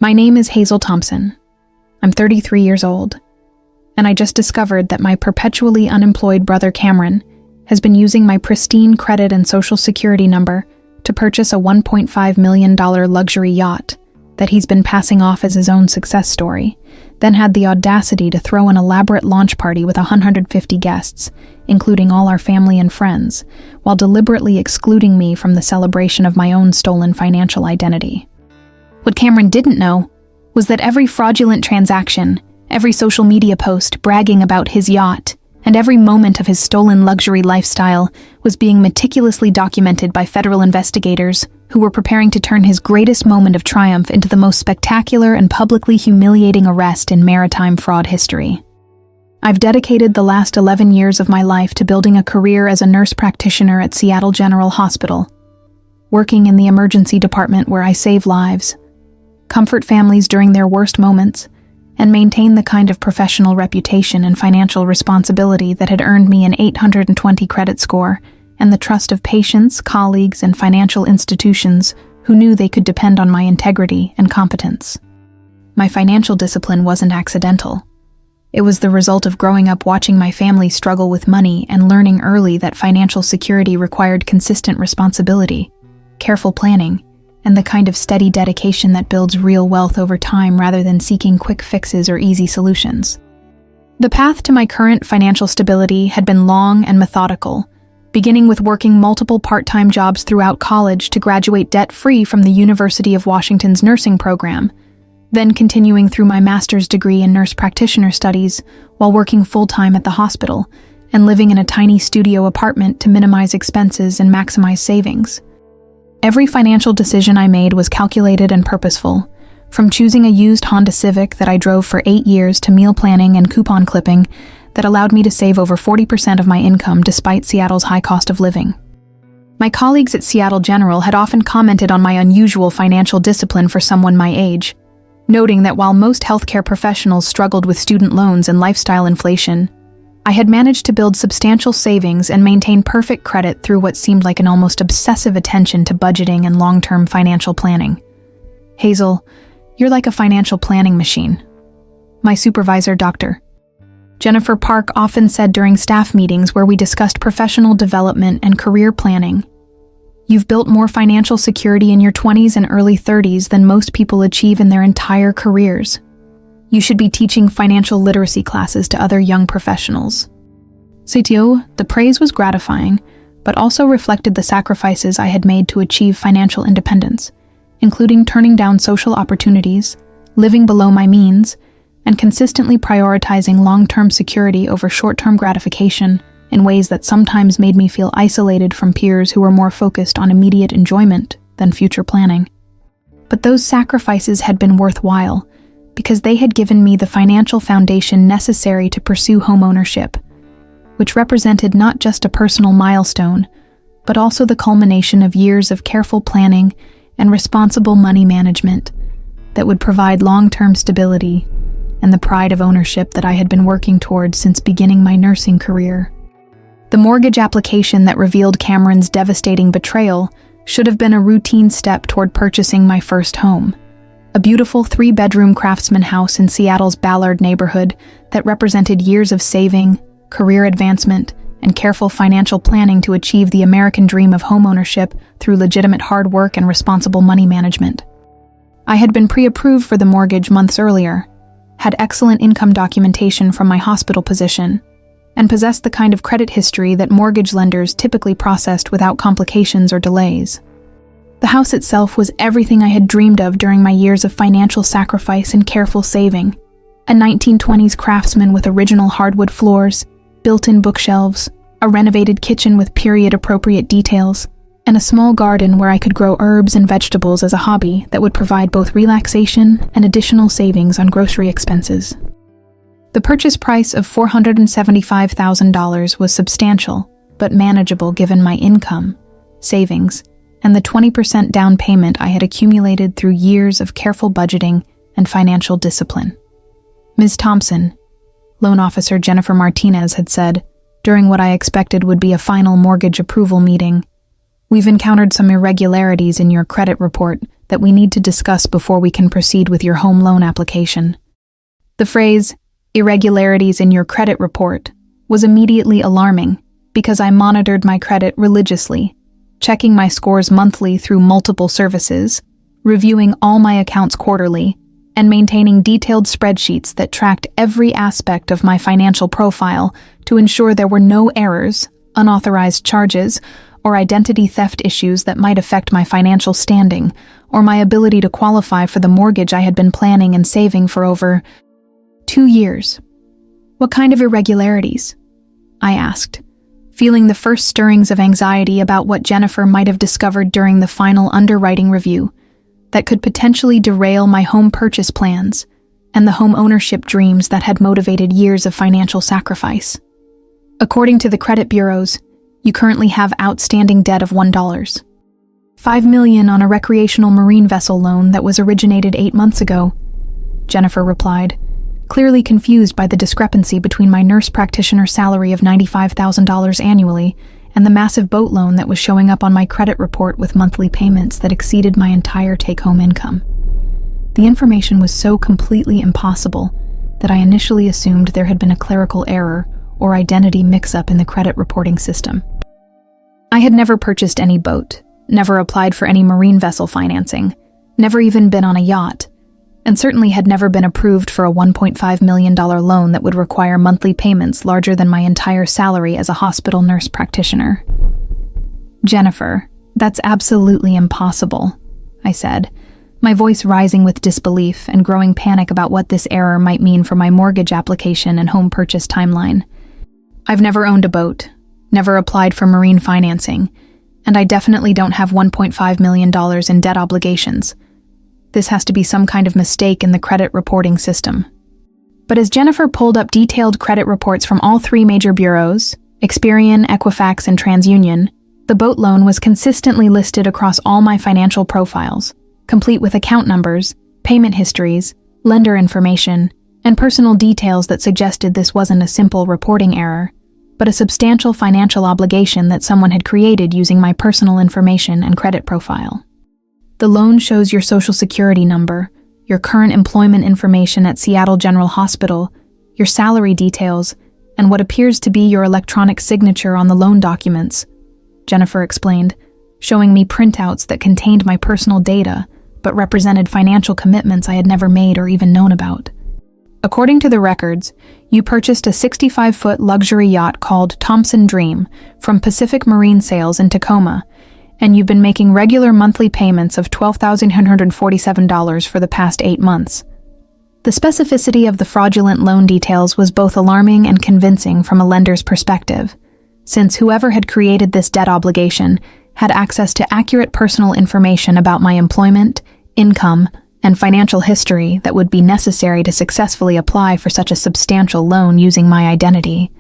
My name is Hazel Thompson. I'm 33 years old, and I just discovered that my perpetually unemployed brother Cameron has been using my pristine credit and social security number to purchase a $1.5 million luxury yacht that he's been passing off as his own success story, then had the audacity to throw an elaborate launch party with 150 guests, including all our family and friends, while deliberately excluding me from the celebration of my own stolen financial identity. What Cameron didn't know was that every fraudulent transaction, every social media post bragging about his yacht, and every moment of his stolen luxury lifestyle was being meticulously documented by federal investigators who were preparing to turn his greatest moment of triumph into the most spectacular and publicly humiliating arrest in maritime fraud history. I've dedicated the last 11 years of my life to building a career as a nurse practitioner at Seattle General Hospital, working in the emergency department where I save lives, comfort families during their worst moments, and maintain the kind of professional reputation and financial responsibility that had earned me an 820 credit score and the trust of patients, colleagues, and financial institutions who knew they could depend on my integrity and competence. My financial discipline wasn't accidental. It was the result of growing up watching my family struggle with money and learning early that financial security required consistent responsibility, careful planning, and the kind of steady dedication that builds real wealth over time rather than seeking quick fixes or easy solutions. The path to my current financial stability had been long and methodical, beginning with working multiple part-time jobs throughout college to graduate debt-free from the University of Washington's nursing program, then continuing through my master's degree in nurse practitioner studies while working full-time at the hospital and living in a tiny studio apartment to minimize expenses and maximize savings. Every financial decision I made was calculated and purposeful, from choosing a used Honda Civic that I drove for 8 years to meal planning and coupon clipping that allowed me to save over 40% of my income despite Seattle's high cost of living. My colleagues at Seattle General had often commented on my unusual financial discipline for someone my age, noting that while most healthcare professionals struggled with student loans and lifestyle inflation, I had managed to build substantial savings and maintain perfect credit through what seemed like an almost obsessive attention to budgeting and long-term financial planning. Hazel, you're like a financial planning machine. My supervisor, Dr. Jennifer Park, often said during staff meetings where we discussed professional development and career planning, "You've built more financial security in your 20s and early 30s than most people achieve in their entire careers. You should be teaching financial literacy classes to other young professionals." CTO, the praise was gratifying, but also reflected the sacrifices I had made to achieve financial independence, including turning down social opportunities, living below my means, and consistently prioritizing long-term security over short-term gratification in ways that sometimes made me feel isolated from peers who were more focused on immediate enjoyment than future planning. But those sacrifices had been worthwhile, because they had given me the financial foundation necessary to pursue homeownership, which represented not just a personal milestone, but also the culmination of years of careful planning and responsible money management that would provide long-term stability and the pride of ownership that I had been working towards since beginning my nursing career. The mortgage application that revealed Cameron's devastating betrayal should have been a routine step toward purchasing my first home. A beautiful 3-bedroom craftsman house in Seattle's Ballard neighborhood that represented years of saving, career advancement, and careful financial planning to achieve the American dream of homeownership through legitimate hard work and responsible money management. I had been pre-approved for the mortgage months earlier, had excellent income documentation from my hospital position, and possessed the kind of credit history that mortgage lenders typically processed without complications or delays. The house itself was everything I had dreamed of during my years of financial sacrifice and careful saving. A 1920s craftsman with original hardwood floors, built-in bookshelves, a renovated kitchen with period-appropriate details, and a small garden where I could grow herbs and vegetables as a hobby that would provide both relaxation and additional savings on grocery expenses. The purchase price of $475,000 was substantial, but manageable given my income, savings, and the 20% down payment I had accumulated through years of careful budgeting and financial discipline. Ms. Thompson, loan officer Jennifer Martinez had said, during what I expected would be a final mortgage approval meeting, "We've encountered some irregularities in your credit report that we need to discuss before we can proceed with your home loan application." The phrase, "irregularities in your credit report," was immediately alarming because I monitored my credit religiously, checking my scores monthly through multiple services, reviewing all my accounts quarterly, and maintaining detailed spreadsheets that tracked every aspect of my financial profile to ensure there were no errors, unauthorized charges, or identity theft issues that might affect my financial standing or my ability to qualify for the mortgage I had been planning and saving for over 2 years. "What kind of irregularities?" I asked, feeling the first stirrings of anxiety about what Jennifer might have discovered during the final underwriting review that could potentially derail my home purchase plans and the home ownership dreams that had motivated years of financial sacrifice. "According to the credit bureaus, you currently have outstanding debt of $5 million on a recreational marine vessel loan that was originated 8 months ago," Jennifer replied, clearly confused by the discrepancy between my nurse practitioner salary of $95,000 annually and the massive boat loan that was showing up on my credit report with monthly payments that exceeded my entire take-home income. The information was so completely impossible that I initially assumed there had been a clerical error or identity mix-up in the credit reporting system. I had never purchased any boat, never applied for any marine vessel financing, never even been on a yacht, and certainly had never been approved for a $1.5 million loan that would require monthly payments larger than my entire salary as a hospital nurse practitioner. "Jennifer, that's absolutely impossible," I said, my voice rising with disbelief and growing panic about what this error might mean for my mortgage application and home purchase timeline. "I've never owned a boat, never applied for marine financing, and I definitely don't have $1.5 million in debt obligations. This has to be some kind of mistake in the credit reporting system." But as Jennifer pulled up detailed credit reports from all 3 major bureaus, Experian, Equifax, and TransUnion, the boat loan was consistently listed across all my financial profiles, complete with account numbers, payment histories, lender information, and personal details that suggested this wasn't a simple reporting error, but a substantial financial obligation that someone had created using my personal information and credit profile. The loan shows your Social Security number, your current employment information at Seattle General Hospital, your salary details, and what appears to be your electronic signature on the loan documents, Jennifer explained, showing me printouts that contained my personal data but represented financial commitments I had never made or even known about. "According to the records, you purchased a 65-foot luxury yacht called Thompson Dream from Pacific Marine Sales in Tacoma, and you've been making regular monthly payments of $12,147 for the past 8 months. The specificity of the fraudulent loan details was both alarming and convincing from a lender's perspective, since whoever had created this debt obligation had access to accurate personal information about my employment, income, and financial history that would be necessary to successfully apply for such a substantial loan using my identity.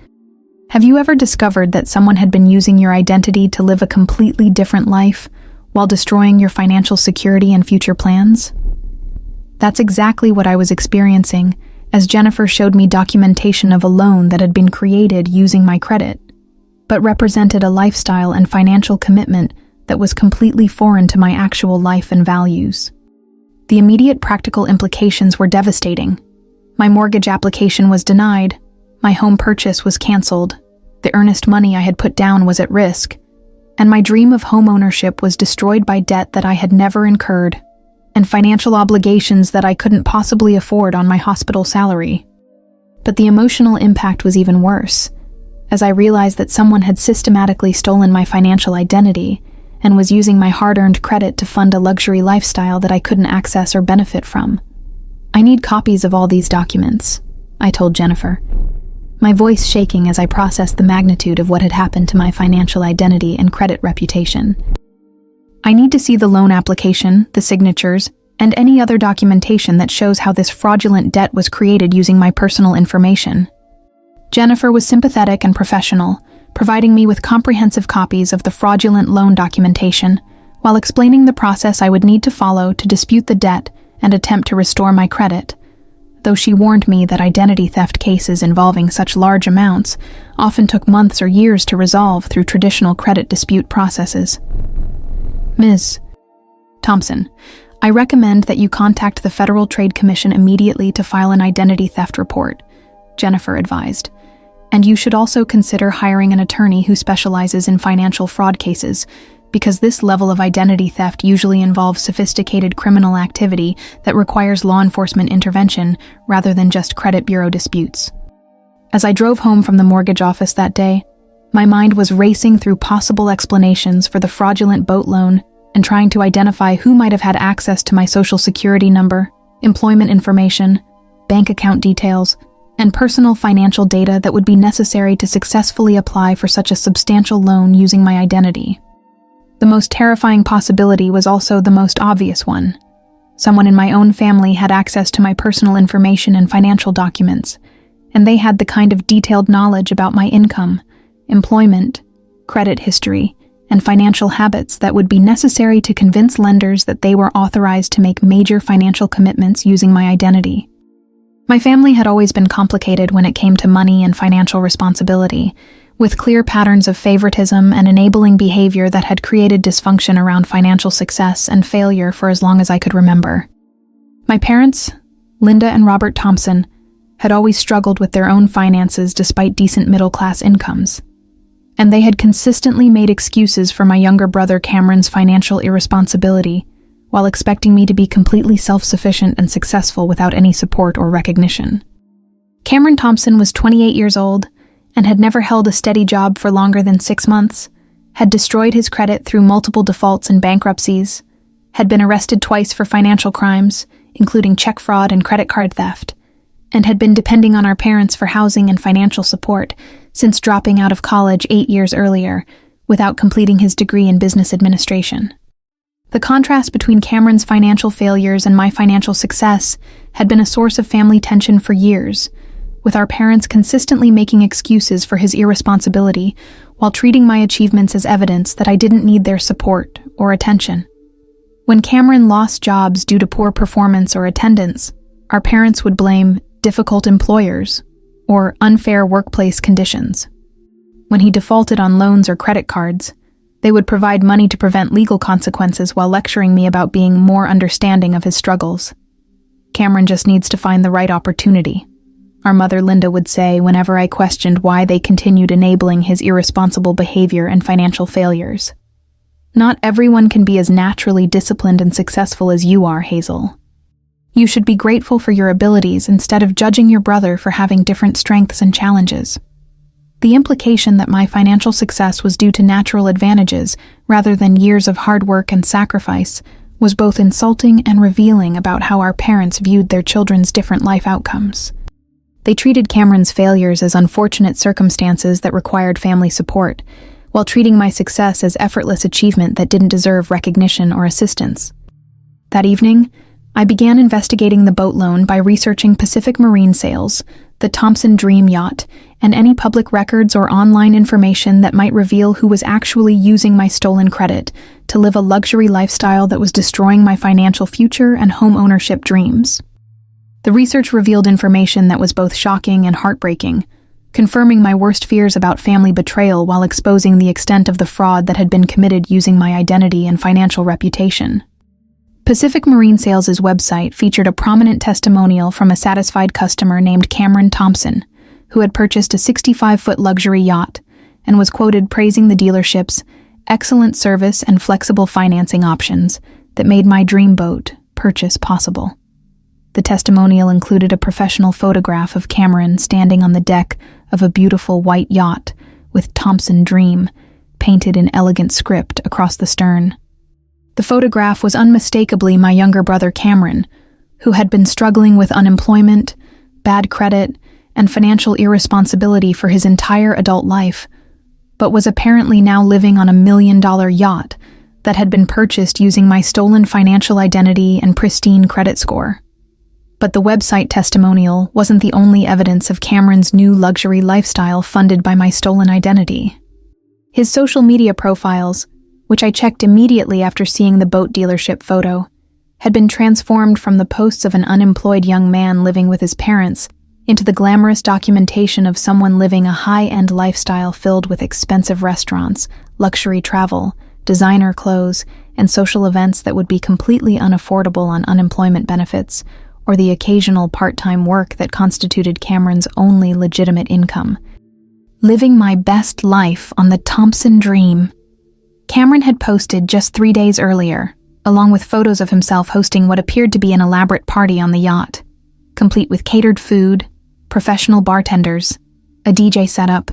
Have you ever discovered that someone had been using your identity to live a completely different life while destroying your financial security and future plans?" That's exactly what I was experiencing as Jennifer showed me documentation of a loan that had been created using my credit, but represented a lifestyle and financial commitment that was completely foreign to my actual life and values. The immediate practical implications were devastating. My mortgage application was denied, my home purchase was canceled, the earnest money I had put down was at risk, and my dream of home ownership was destroyed by debt that I had never incurred, and financial obligations that I couldn't possibly afford on my hospital salary. But the emotional impact was even worse, as I realized that someone had systematically stolen my financial identity and was using my hard-earned credit to fund a luxury lifestyle that I couldn't access or benefit from. "I need copies of all these documents," I told Jennifer, my voice shaking as I processed the magnitude of what had happened to my financial identity and credit reputation. "I need to see the loan application, the signatures, and any other documentation that shows how this fraudulent debt was created using my personal information." Jennifer was sympathetic and professional, providing me with comprehensive copies of the fraudulent loan documentation, while explaining the process I would need to follow to dispute the debt and attempt to restore my credit, though she warned me that identity theft cases involving such large amounts often took months or years to resolve through traditional credit dispute processes. "Ms. Thompson, I recommend that you contact the Federal Trade Commission immediately to file an identity theft report, Jennifer advised. And you should also consider hiring an attorney who specializes in financial fraud cases, because this level of identity theft usually involves sophisticated criminal activity that requires law enforcement intervention rather than just credit bureau disputes. As I drove home from the mortgage office that day, my mind was racing through possible explanations for the fraudulent boat loan and trying to identify who might have had access to my social security number, employment information, bank account details, and personal financial data that would be necessary to successfully apply for such a substantial loan using my identity. The most terrifying possibility was also the most obvious one. Someone in my own family had access to my personal information and financial documents, and they had the kind of detailed knowledge about my income, employment, credit history, and financial habits that would be necessary to convince lenders that they were authorized to make major financial commitments using my identity. My family had always been complicated when it came to money and financial responsibility, with clear patterns of favoritism and enabling behavior that had created dysfunction around financial success and failure for as long as I could remember. My parents, Linda and Robert Thompson, had always struggled with their own finances despite decent middle-class incomes, and they had consistently made excuses for my younger brother Cameron's financial irresponsibility while expecting me to be completely self-sufficient and successful without any support or recognition. Cameron Thompson was 28 years old and had never held a steady job for longer than 6 months, had destroyed his credit through multiple defaults and bankruptcies, had been arrested twice for financial crimes, including check fraud and credit card theft, and had been depending on our parents for housing and financial support since dropping out of college 8 years earlier without completing his degree in business administration. The contrast between Cameron's financial failures and my financial success had been a source of family tension for years, with our parents consistently making excuses for his irresponsibility while treating my achievements as evidence that I didn't need their support or attention. When Cameron lost jobs due to poor performance or attendance, our parents would blame difficult employers or unfair workplace conditions. When he defaulted on loans or credit cards, they would provide money to prevent legal consequences while lecturing me about being more understanding of his struggles. Cameron just needs to find the right opportunity, our mother Linda would say whenever I questioned why they continued enabling his irresponsible behavior and financial failures. Not everyone can be as naturally disciplined and successful as you are, Hazel. You should be grateful for your abilities instead of judging your brother for having different strengths and challenges. The implication that my financial success was due to natural advantages rather than years of hard work and sacrifice was both insulting and revealing about how our parents viewed their children's different life outcomes. They treated Cameron's failures as unfortunate circumstances that required family support, while treating my success as effortless achievement that didn't deserve recognition or assistance. That evening, I began investigating the boat loan by researching Pacific Marine sales, the Thompson Dream Yacht, and any public records or online information that might reveal who was actually using my stolen credit to live a luxury lifestyle that was destroying my financial future and home ownership dreams. The research revealed information that was both shocking and heartbreaking, confirming my worst fears about family betrayal while exposing the extent of the fraud that had been committed using my identity and financial reputation. Pacific Marine Sales' website featured a prominent testimonial from a satisfied customer named Cameron Thompson, who had purchased a 65-foot luxury yacht and was quoted praising the dealership's excellent service and flexible financing options that made my dream boat purchase possible. The testimonial included a professional photograph of Cameron standing on the deck of a beautiful white yacht with Thompson Dream painted in elegant script across the stern. The photograph was unmistakably my younger brother Cameron, who had been struggling with unemployment, bad credit, and financial irresponsibility for his entire adult life, but was apparently now living on a $1 million yacht that had been purchased using my stolen financial identity and pristine credit score. But the website testimonial wasn't the only evidence of Cameron's new luxury lifestyle funded by my stolen identity. His social media profiles, which I checked immediately after seeing the boat dealership photo, had been transformed from the posts of an unemployed young man living with his parents into the glamorous documentation of someone living a high-end lifestyle filled with expensive restaurants, luxury travel, designer clothes, and social events that would be completely unaffordable on unemployment benefits or the occasional part-time work that constituted Cameron's only legitimate income. Living my best life on the Thompson dream. Cameron had posted just 3 days earlier, along with photos of himself hosting what appeared to be an elaborate party on the yacht, complete with catered food, professional bartenders, a DJ setup,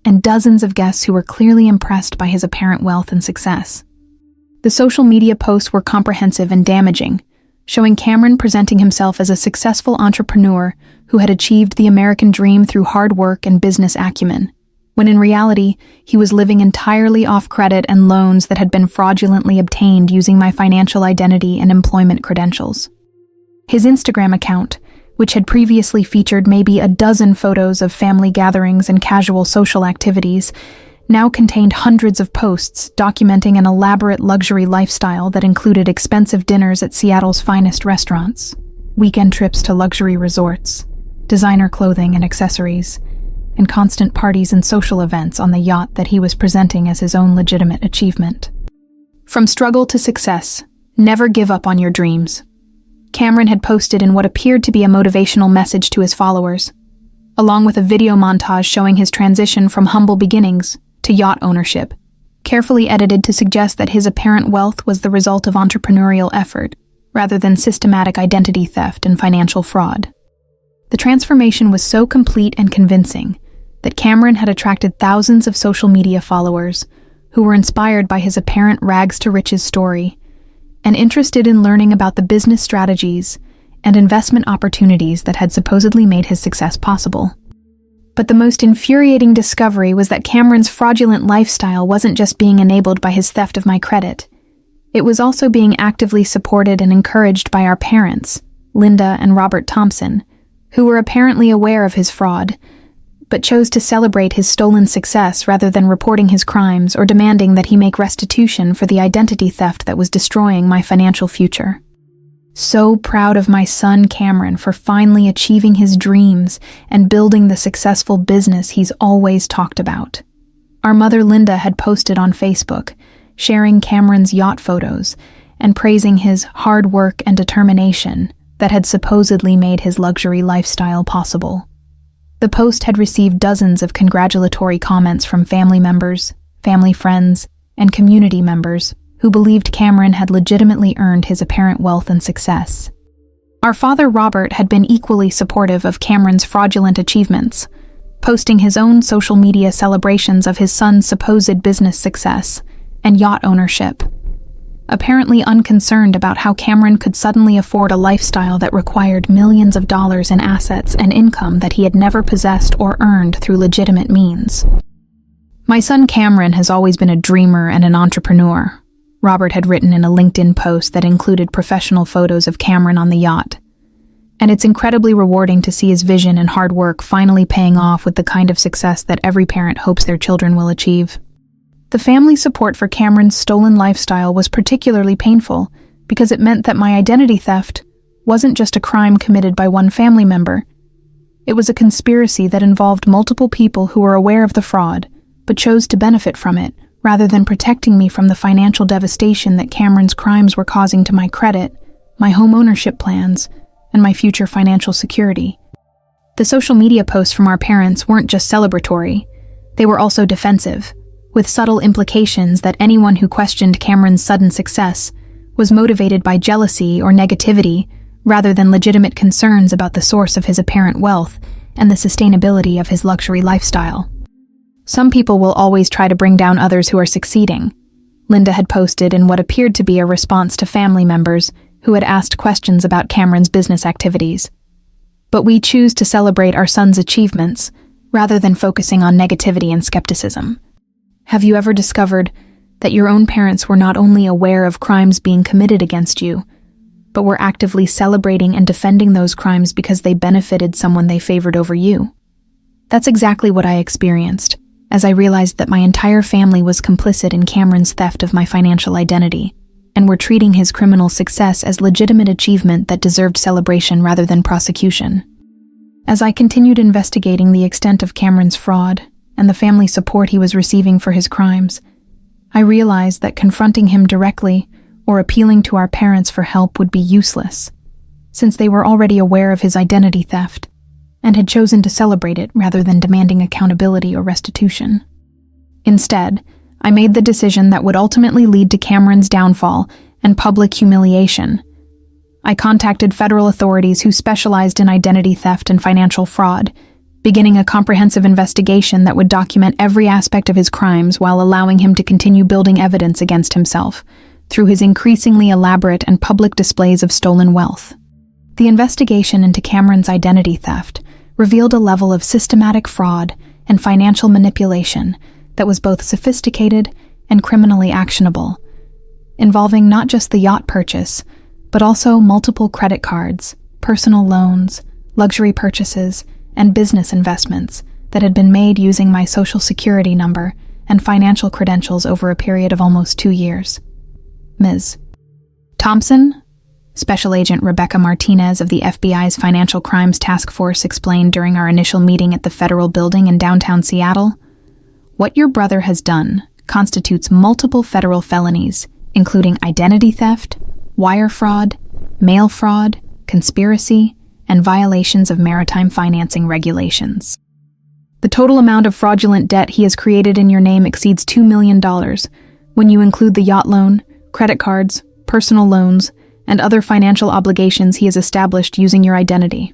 and dozens of guests who were clearly impressed by his apparent wealth and success. The social media posts were comprehensive and damaging, showing Cameron presenting himself as a successful entrepreneur who had achieved the American dream through hard work and business acumen, when in reality, he was living entirely off credit and loans that had been fraudulently obtained using my financial identity and employment credentials. His Instagram account, which had previously featured maybe a dozen photos of family gatherings and casual social activities, now contained hundreds of posts documenting an elaborate luxury lifestyle that included expensive dinners at Seattle's finest restaurants, weekend trips to luxury resorts, designer clothing and accessories, and constant parties and social events on the yacht that he was presenting as his own legitimate achievement. From struggle to success, never give up on your dreams. Cameron had posted in what appeared to be a motivational message to his followers, along with a video montage showing his transition from humble beginnings to yacht ownership, carefully edited to suggest that his apparent wealth was the result of entrepreneurial effort, rather than systematic identity theft and financial fraud. The transformation was so complete and convincing that Cameron had attracted thousands of social media followers who were inspired by his apparent rags-to-riches story and interested in learning about the business strategies and investment opportunities that had supposedly made his success possible. But the most infuriating discovery was that Cameron's fraudulent lifestyle wasn't just being enabled by his theft of my credit. It was also being actively supported and encouraged by our parents, Linda and Robert Thompson, who were apparently aware of his fraud, but chose to celebrate his stolen success rather than reporting his crimes or demanding that he make restitution for the identity theft that was destroying my financial future. So proud of my son Cameron for finally achieving his dreams and building the successful business he's always talked about. Our mother Linda had posted on Facebook, sharing Cameron's yacht photos and praising his hard work and determination that had supposedly made his luxury lifestyle possible. The post had received dozens of congratulatory comments from family members, family friends, and community members who believed Cameron had legitimately earned his apparent wealth and success. Our father Robert had been equally supportive of Cameron's fraudulent achievements, posting his own social media celebrations of his son's supposed business success and yacht ownership, apparently unconcerned about how Cameron could suddenly afford a lifestyle that required millions of dollars in assets and income that he had never possessed or earned through legitimate means. My son Cameron has always been a dreamer and an entrepreneur, Robert had written in a LinkedIn post that included professional photos of Cameron on the yacht. And it's incredibly rewarding to see his vision and hard work finally paying off with the kind of success that every parent hopes their children will achieve. The family support for Cameron's stolen lifestyle was particularly painful because it meant that my identity theft wasn't just a crime committed by one family member. It was a conspiracy that involved multiple people who were aware of the fraud, but chose to benefit from it, rather than protecting me from the financial devastation that Cameron's crimes were causing to my credit, my home ownership plans, and my future financial security. The social media posts from our parents weren't just celebratory, they were also defensive, with subtle implications that anyone who questioned Cameron's sudden success was motivated by jealousy or negativity rather than legitimate concerns about the source of his apparent wealth and the sustainability of his luxury lifestyle. Some people will always try to bring down others who are succeeding, Linda had posted in what appeared to be a response to family members who had asked questions about Cameron's business activities. But we choose to celebrate our son's achievements rather than focusing on negativity and skepticism. Have you ever discovered that your own parents were not only aware of crimes being committed against you, but were actively celebrating and defending those crimes because they benefited someone they favored over you? That's exactly what I experienced, as I realized that my entire family was complicit in Cameron's theft of my financial identity, and were treating his criminal success as legitimate achievement that deserved celebration rather than prosecution. As I continued investigating the extent of Cameron's fraud and the family support he was receiving for his crimes, I realized that confronting him directly or appealing to our parents for help would be useless, since they were already aware of his identity theft and had chosen to celebrate it rather than demanding accountability or restitution. Instead, I made the decision that would ultimately lead to Cameron's downfall and public humiliation. I contacted federal authorities who specialized in identity theft and financial fraud, beginning a comprehensive investigation that would document every aspect of his crimes while allowing him to continue building evidence against himself through his increasingly elaborate and public displays of stolen wealth. The investigation into Cameron's identity theft revealed a level of systematic fraud and financial manipulation that was both sophisticated and criminally actionable, involving not just the yacht purchase, but also multiple credit cards, personal loans, luxury purchases, and business investments that had been made using my social security number and financial credentials over a period of almost 2 years. Ms. Thompson, Special Agent Rebecca Martinez of the FBI's Financial Crimes Task Force explained during our initial meeting at the federal building in downtown Seattle, what your brother has done constitutes multiple federal felonies, including identity theft, wire fraud, mail fraud, conspiracy, and violations of maritime financing regulations. The total amount of fraudulent debt he has created in your name exceeds $2 million when you include the yacht loan, credit cards, personal loans, and other financial obligations he has established using your identity.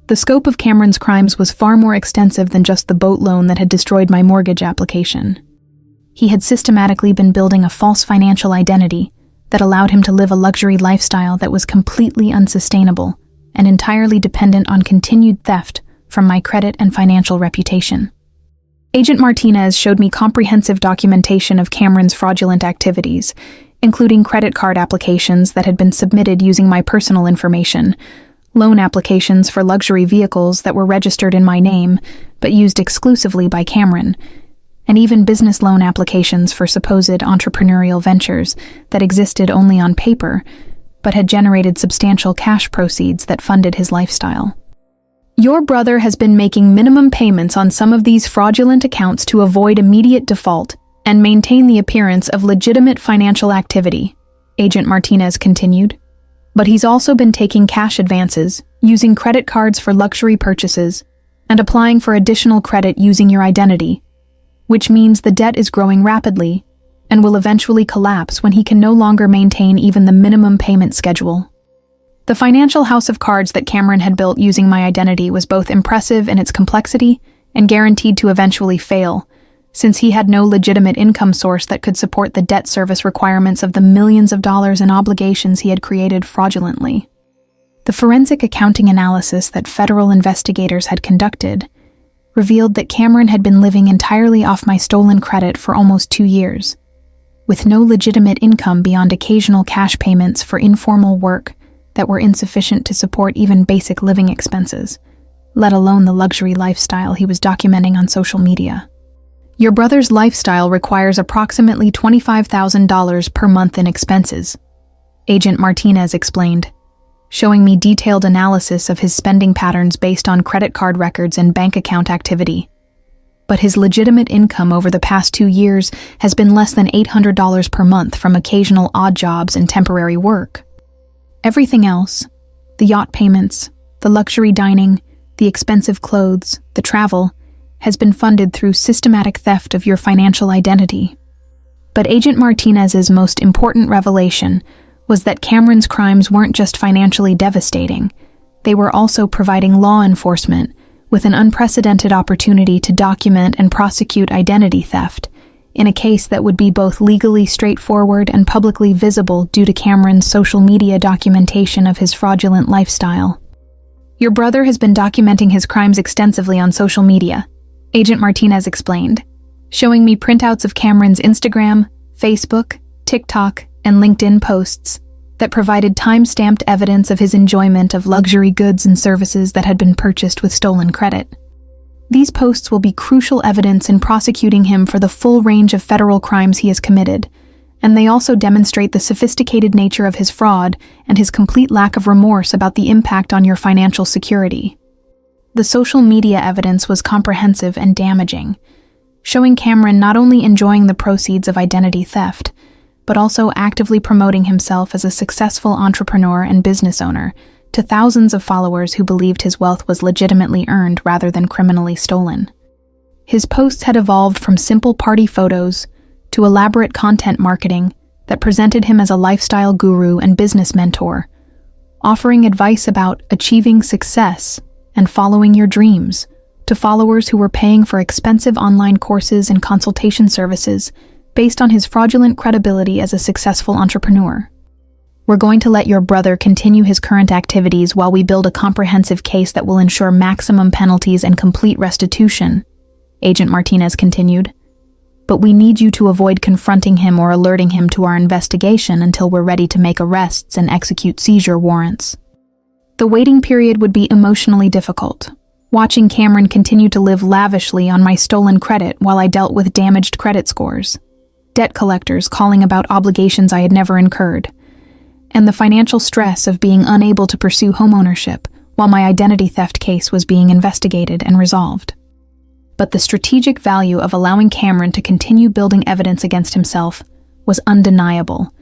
The scope of Cameron's crimes was far more extensive than just the boat loan that had destroyed my mortgage application. He had systematically been building a false financial identity that allowed him to live a luxury lifestyle that was completely unsustainable and entirely dependent on continued theft from my credit and financial reputation. Agent Martinez showed me comprehensive documentation of Cameron's fraudulent activities, including credit card applications that had been submitted using my personal information, loan applications for luxury vehicles that were registered in my name but used exclusively by Cameron, and even business loan applications for supposed entrepreneurial ventures that existed only on paper but had generated substantial cash proceeds that funded his lifestyle. Your brother has been making minimum payments on some of these fraudulent accounts to avoid immediate default and maintain the appearance of legitimate financial activity, Agent Martinez continued. But he's also been taking cash advances, using credit cards for luxury purchases, and applying for additional credit using your identity, which means the debt is growing rapidly and will eventually collapse when he can no longer maintain even the minimum payment schedule. The financial house of cards that Cameron had built using my identity was both impressive in its complexity and guaranteed to eventually fail, since he had no legitimate income source that could support the debt service requirements of the millions of dollars in obligations he had created fraudulently. The forensic accounting analysis that federal investigators had conducted revealed that Cameron had been living entirely off my stolen credit for almost 2 years, with no legitimate income beyond occasional cash payments for informal work that were insufficient to support even basic living expenses, let alone the luxury lifestyle he was documenting on social media. Your brother's lifestyle requires approximately $25,000 per month in expenses, Agent Martinez explained, showing me detailed analysis of his spending patterns based on credit card records and bank account activity. But his legitimate income over the past 2 years has been less than $800 per month from occasional odd jobs and temporary work. Everything else, the yacht payments, the luxury dining, the expensive clothes, the travel, has been funded through systematic theft of your financial identity. But Agent Martinez's most important revelation was that Cameron's crimes weren't just financially devastating, they were also providing law enforcement with an unprecedented opportunity to document and prosecute identity theft in a case that would be both legally straightforward and publicly visible due to Cameron's social media documentation of his fraudulent lifestyle. Your brother has been documenting his crimes extensively on social media, Agent Martinez explained, showing me printouts of Cameron's Instagram, Facebook, TikTok, and LinkedIn posts that provided time-stamped evidence of his enjoyment of luxury goods and services that had been purchased with stolen credit. These posts will be crucial evidence in prosecuting him for the full range of federal crimes he has committed, and they also demonstrate the sophisticated nature of his fraud and his complete lack of remorse about the impact on your financial security. The social media evidence was comprehensive and damaging, showing Cameron not only enjoying the proceeds of identity theft, but also actively promoting himself as a successful entrepreneur and business owner to thousands of followers who believed his wealth was legitimately earned rather than criminally stolen. His posts had evolved from simple party photos to elaborate content marketing that presented him as a lifestyle guru and business mentor, offering advice about achieving success and following your dreams to followers who were paying for expensive online courses and consultation services based on his fraudulent credibility as a successful entrepreneur. We're going to let your brother continue his current activities while we build a comprehensive case that will ensure maximum penalties and complete restitution, Agent Martinez continued. But we need you to avoid confronting him or alerting him to our investigation until we're ready to make arrests and execute seizure warrants. The waiting period would be emotionally difficult, watching Cameron continue to live lavishly on my stolen credit while I dealt with damaged credit scores, debt collectors calling about obligations I had never incurred, and the financial stress of being unable to pursue homeownership while my identity theft case was being investigated and resolved. But the strategic value of allowing Cameron to continue building evidence against himself was undeniable,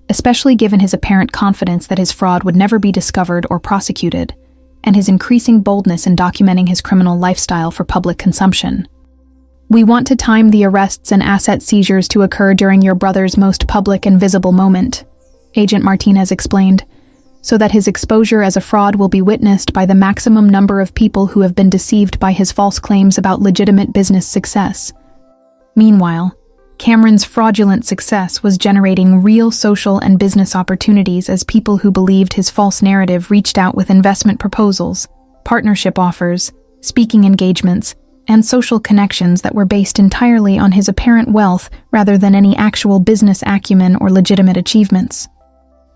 especially given his apparent confidence that his fraud would never be discovered or prosecuted, and his increasing boldness in documenting his criminal lifestyle for public consumption. We want to time the arrests and asset seizures to occur during your brother's most public and visible moment, Agent Martinez explained, so that his exposure as a fraud will be witnessed by the maximum number of people who have been deceived by his false claims about legitimate business success. Meanwhile, Cameron's fraudulent success was generating real social and business opportunities as people who believed his false narrative reached out with investment proposals, partnership offers, speaking engagements, and social connections that were based entirely on his apparent wealth rather than any actual business acumen or legitimate achievements.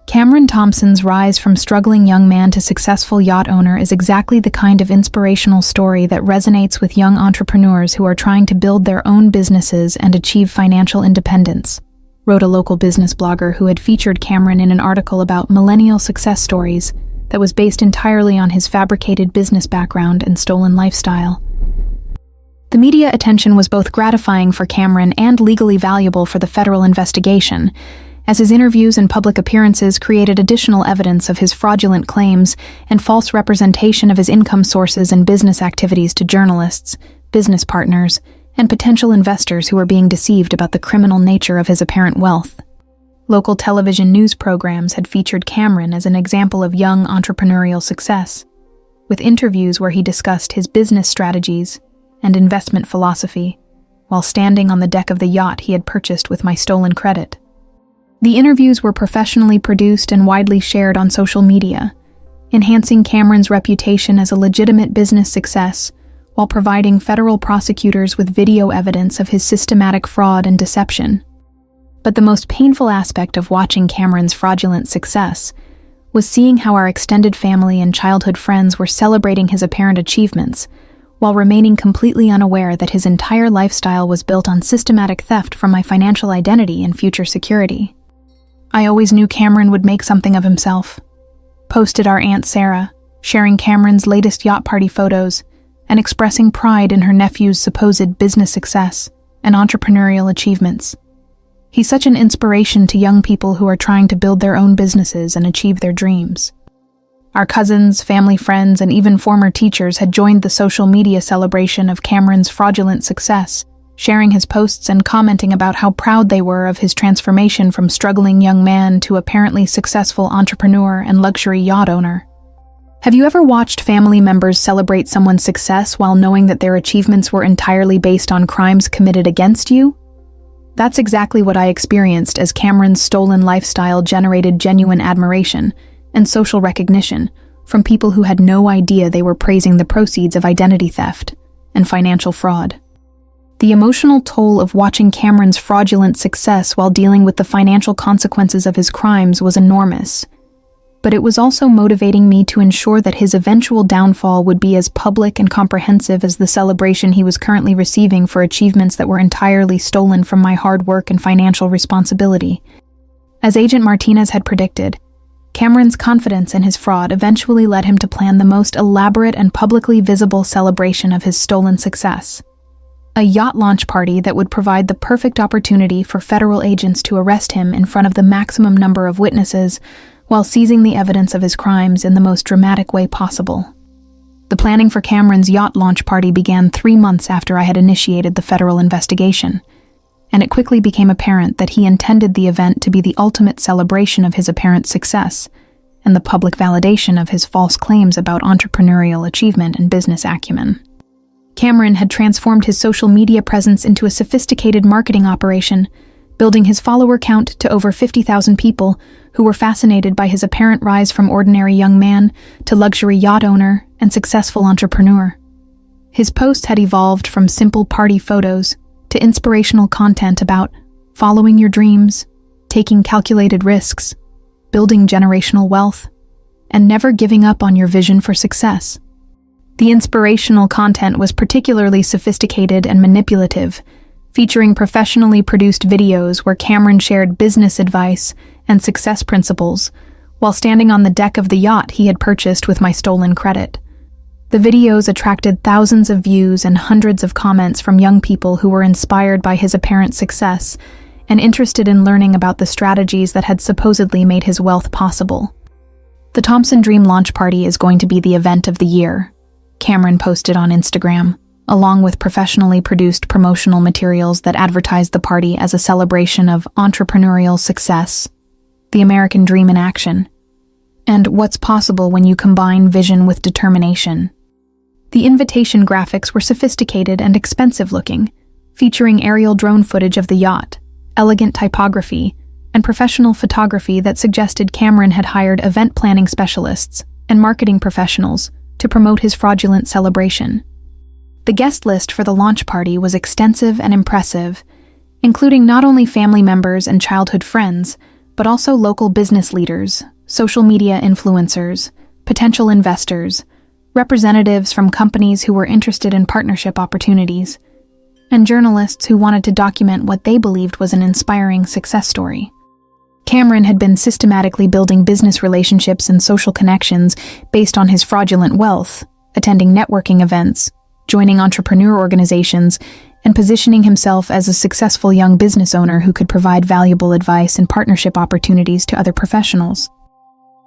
Cameron Thompson's rise from struggling young man to successful yacht owner is exactly the kind of inspirational story that resonates with young entrepreneurs who are trying to build their own businesses and achieve financial independence, wrote a local business blogger who had featured Cameron in an article about millennial success stories that was based entirely on his fabricated business background and stolen lifestyle. The media attention was both gratifying for Cameron and legally valuable for the federal investigation, as his interviews and public appearances created additional evidence of his fraudulent claims and false representation of his income sources and business activities to journalists, business partners, and potential investors who were being deceived about the criminal nature of his apparent wealth. Local television news programs had featured Cameron as an example of young entrepreneurial success, with interviews where he discussed his business strategies and investment philosophy, while standing on the deck of the yacht he had purchased with my stolen credit. The interviews were professionally produced and widely shared on social media, enhancing Cameron's reputation as a legitimate business success while providing federal prosecutors with video evidence of his systematic fraud and deception. But the most painful aspect of watching Cameron's fraudulent success was seeing how our extended family and childhood friends were celebrating his apparent achievements while remaining completely unaware that his entire lifestyle was built on systematic theft from my financial identity and future security. I always knew Cameron would make something of himself, posted our Aunt Sarah, sharing Cameron's latest yacht party photos and expressing pride in her nephew's supposed business success and entrepreneurial achievements. He's such an inspiration to young people who are trying to build their own businesses and achieve their dreams. Our cousins, family friends, and even former teachers had joined the social media celebration of Cameron's fraudulent success, sharing his posts and commenting about how proud they were of his transformation from struggling young man to apparently successful entrepreneur and luxury yacht owner. Have you ever watched family members celebrate someone's success while knowing that their achievements were entirely based on crimes committed against you? That's exactly what I experienced as Cameron's stolen lifestyle generated genuine admiration and social recognition from people who had no idea they were praising the proceeds of identity theft and financial fraud. The emotional toll of watching Cameron's fraudulent success while dealing with the financial consequences of his crimes was enormous, but it was also motivating me to ensure that his eventual downfall would be as public and comprehensive as the celebration he was currently receiving for achievements that were entirely stolen from my hard work and financial responsibility. As Agent Martinez had predicted, Cameron's confidence in his fraud eventually led him to plan the most elaborate and publicly visible celebration of his stolen success. A yacht launch party that would provide the perfect opportunity for federal agents to arrest him in front of the maximum number of witnesses while seizing the evidence of his crimes in the most dramatic way possible. The planning for Cameron's yacht launch party began 3 months after I had initiated the federal investigation, and it quickly became apparent that he intended the event to be the ultimate celebration of his apparent success and the public validation of his false claims about entrepreneurial achievement and business acumen. Cameron had transformed his social media presence into a sophisticated marketing operation, building his follower count to over 50,000 people who were fascinated by his apparent rise from ordinary young man to luxury yacht owner and successful entrepreneur. His posts had evolved from simple party photos to inspirational content about following your dreams, taking calculated risks, building generational wealth, and never giving up on your vision for success. The inspirational content was particularly sophisticated and manipulative, featuring professionally produced videos where Cameron shared business advice and success principles while standing on the deck of the yacht he had purchased with my stolen credit. The videos attracted thousands of views and hundreds of comments from young people who were inspired by his apparent success and interested in learning about the strategies that had supposedly made his wealth possible. The Thompson Dream launch party is going to be the event of the year, Cameron posted on Instagram, along with professionally produced promotional materials that advertised the party as a celebration of entrepreneurial success, the American dream in action, and what's possible when you combine vision with determination. The invitation graphics were sophisticated and expensive-looking, featuring aerial drone footage of the yacht, elegant typography, and professional photography that suggested Cameron had hired event planning specialists and marketing professionals to promote his fraudulent celebration. The guest list for the launch party was extensive and impressive, including not only family members and childhood friends, but also local business leaders, social media influencers, potential investors, representatives from companies who were interested in partnership opportunities, and journalists who wanted to document what they believed was an inspiring success story. Cameron had been systematically building business relationships and social connections based on his fraudulent wealth, attending networking events, joining entrepreneur organizations, and positioning himself as a successful young business owner who could provide valuable advice and partnership opportunities to other professionals.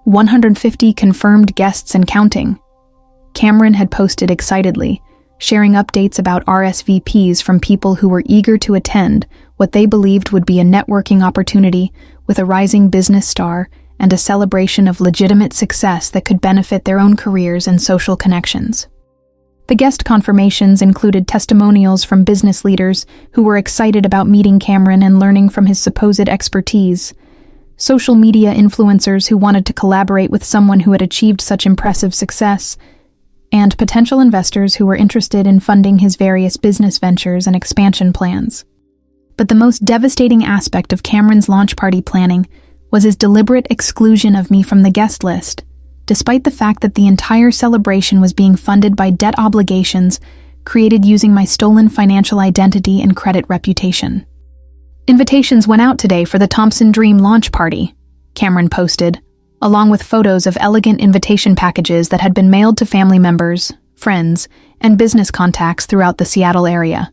150 confirmed guests and counting. Cameron had posted excitedly, sharing updates about RSVPs from people who were eager to attend what they believed would be a networking opportunity with a rising business star and a celebration of legitimate success that could benefit their own careers and social connections. The guest confirmations included testimonials from business leaders who were excited about meeting Cameron and learning from his supposed expertise, social media influencers who wanted to collaborate with someone who had achieved such impressive success, and potential investors who were interested in funding his various business ventures and expansion plans. But the most devastating aspect of Cameron's launch party planning was his deliberate exclusion of me from the guest list, despite the fact that the entire celebration was being funded by debt obligations created using my stolen financial identity and credit reputation. Invitations went out today for the Thompson Dream launch party, Cameron posted, along with photos of elegant invitation packages that had been mailed to family members, friends, and business contacts throughout the Seattle area.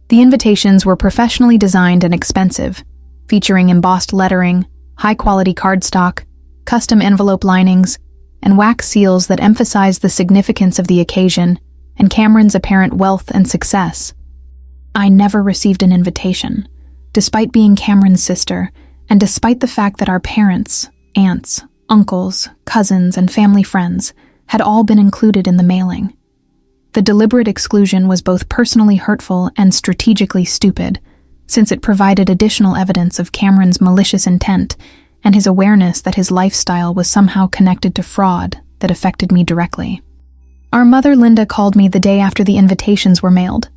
The invitations were professionally designed and expensive, featuring embossed lettering, high-quality cardstock, custom envelope linings, and wax seals that emphasized the significance of the occasion and Cameron's apparent wealth and success. I never received an invitation, despite being Cameron's sister, and despite the fact that our parents, aunts, uncles, cousins, and family friends had all been included in the mailing. The deliberate exclusion was both personally hurtful and strategically stupid, since it provided additional evidence of Cameron's malicious intent and his awareness that his lifestyle was somehow connected to fraud that affected me directly. Our mother Linda called me the day after the invitations were mailed,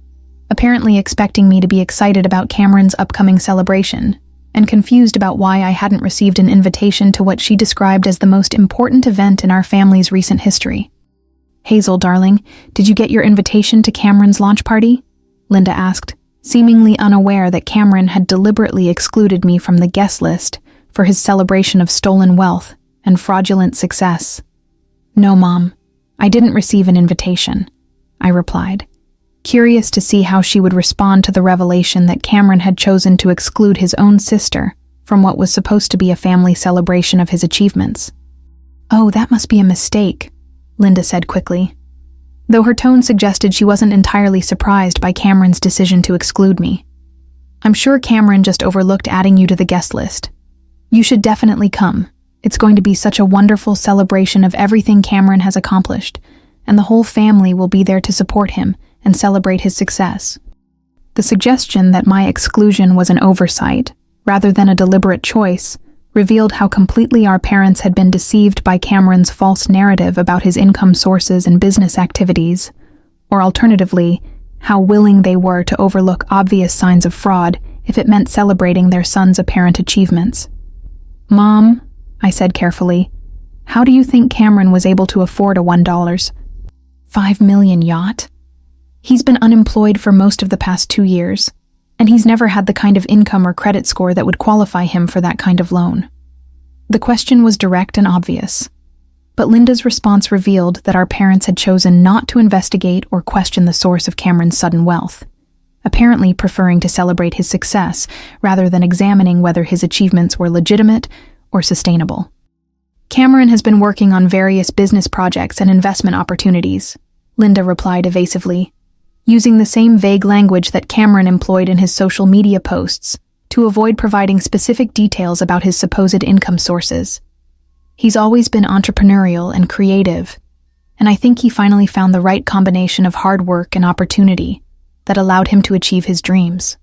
apparently expecting me to be excited about Cameron's upcoming celebration, and confused about why I hadn't received an invitation to what she described as the most important event in our family's recent history. "Hazel, darling, did you get your invitation to Cameron's launch party?" Linda asked, seemingly unaware that Cameron had deliberately excluded me from the guest list for his celebration of stolen wealth and fraudulent success. "No, Mom, I didn't receive an invitation," I replied, curious to see how she would respond to the revelation that Cameron had chosen to exclude his own sister from what was supposed to be a family celebration of his achievements. "Oh, that must be a mistake," Linda said quickly, though her tone suggested she wasn't entirely surprised by Cameron's decision to exclude me. "I'm sure Cameron just overlooked adding you to the guest list. You should definitely come. It's going to be such a wonderful celebration of everything Cameron has accomplished, and the whole family will be there to support him and celebrate his success." The suggestion that my exclusion was an oversight, rather than a deliberate choice, revealed how completely our parents had been deceived by Cameron's false narrative about his income sources and business activities, or alternatively, how willing they were to overlook obvious signs of fraud if it meant celebrating their son's apparent achievements. "Mom," I said carefully, "how do you think Cameron was able to afford a $1.5 million yacht? He's been unemployed for most of the past 2 years, and he's never had the kind of income or credit score that would qualify him for that kind of loan." The question was direct and obvious, but Linda's response revealed that our parents had chosen not to investigate or question the source of Cameron's sudden wealth, apparently preferring to celebrate his success rather than examining whether his achievements were legitimate or sustainable. "Cameron has been working on various business projects and investment opportunities," Linda replied evasively, using the same vague language that Cameron employed in his social media posts to avoid providing specific details about his supposed income sources. "He's always been entrepreneurial and creative, and I think he finally found the right combination of hard work and opportunity that allowed him to achieve his dreams."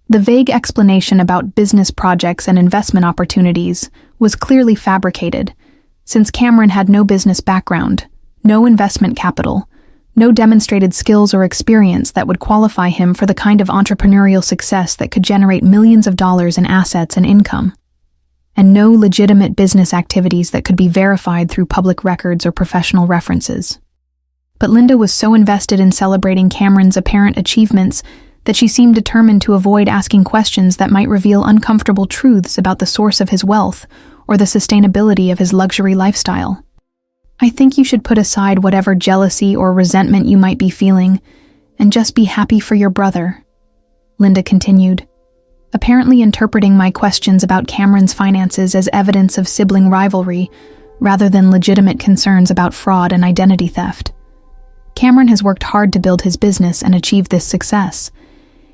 The vague explanation about business projects and investment opportunities was clearly fabricated, since Cameron had no business background, no investment capital, no demonstrated skills or experience that would qualify him for the kind of entrepreneurial success that could generate millions of dollars in assets and income, and no legitimate business activities that could be verified through public records or professional references. But Linda was so invested in celebrating Cameron's apparent achievements that she seemed determined to avoid asking questions that might reveal uncomfortable truths about the source of his wealth or the sustainability of his luxury lifestyle. "I think you should put aside whatever jealousy or resentment you might be feeling and just be happy for your brother," Linda continued, apparently interpreting my questions about Cameron's finances as evidence of sibling rivalry rather than legitimate concerns about fraud and identity theft. "Cameron has worked hard to build his business and achieve this success,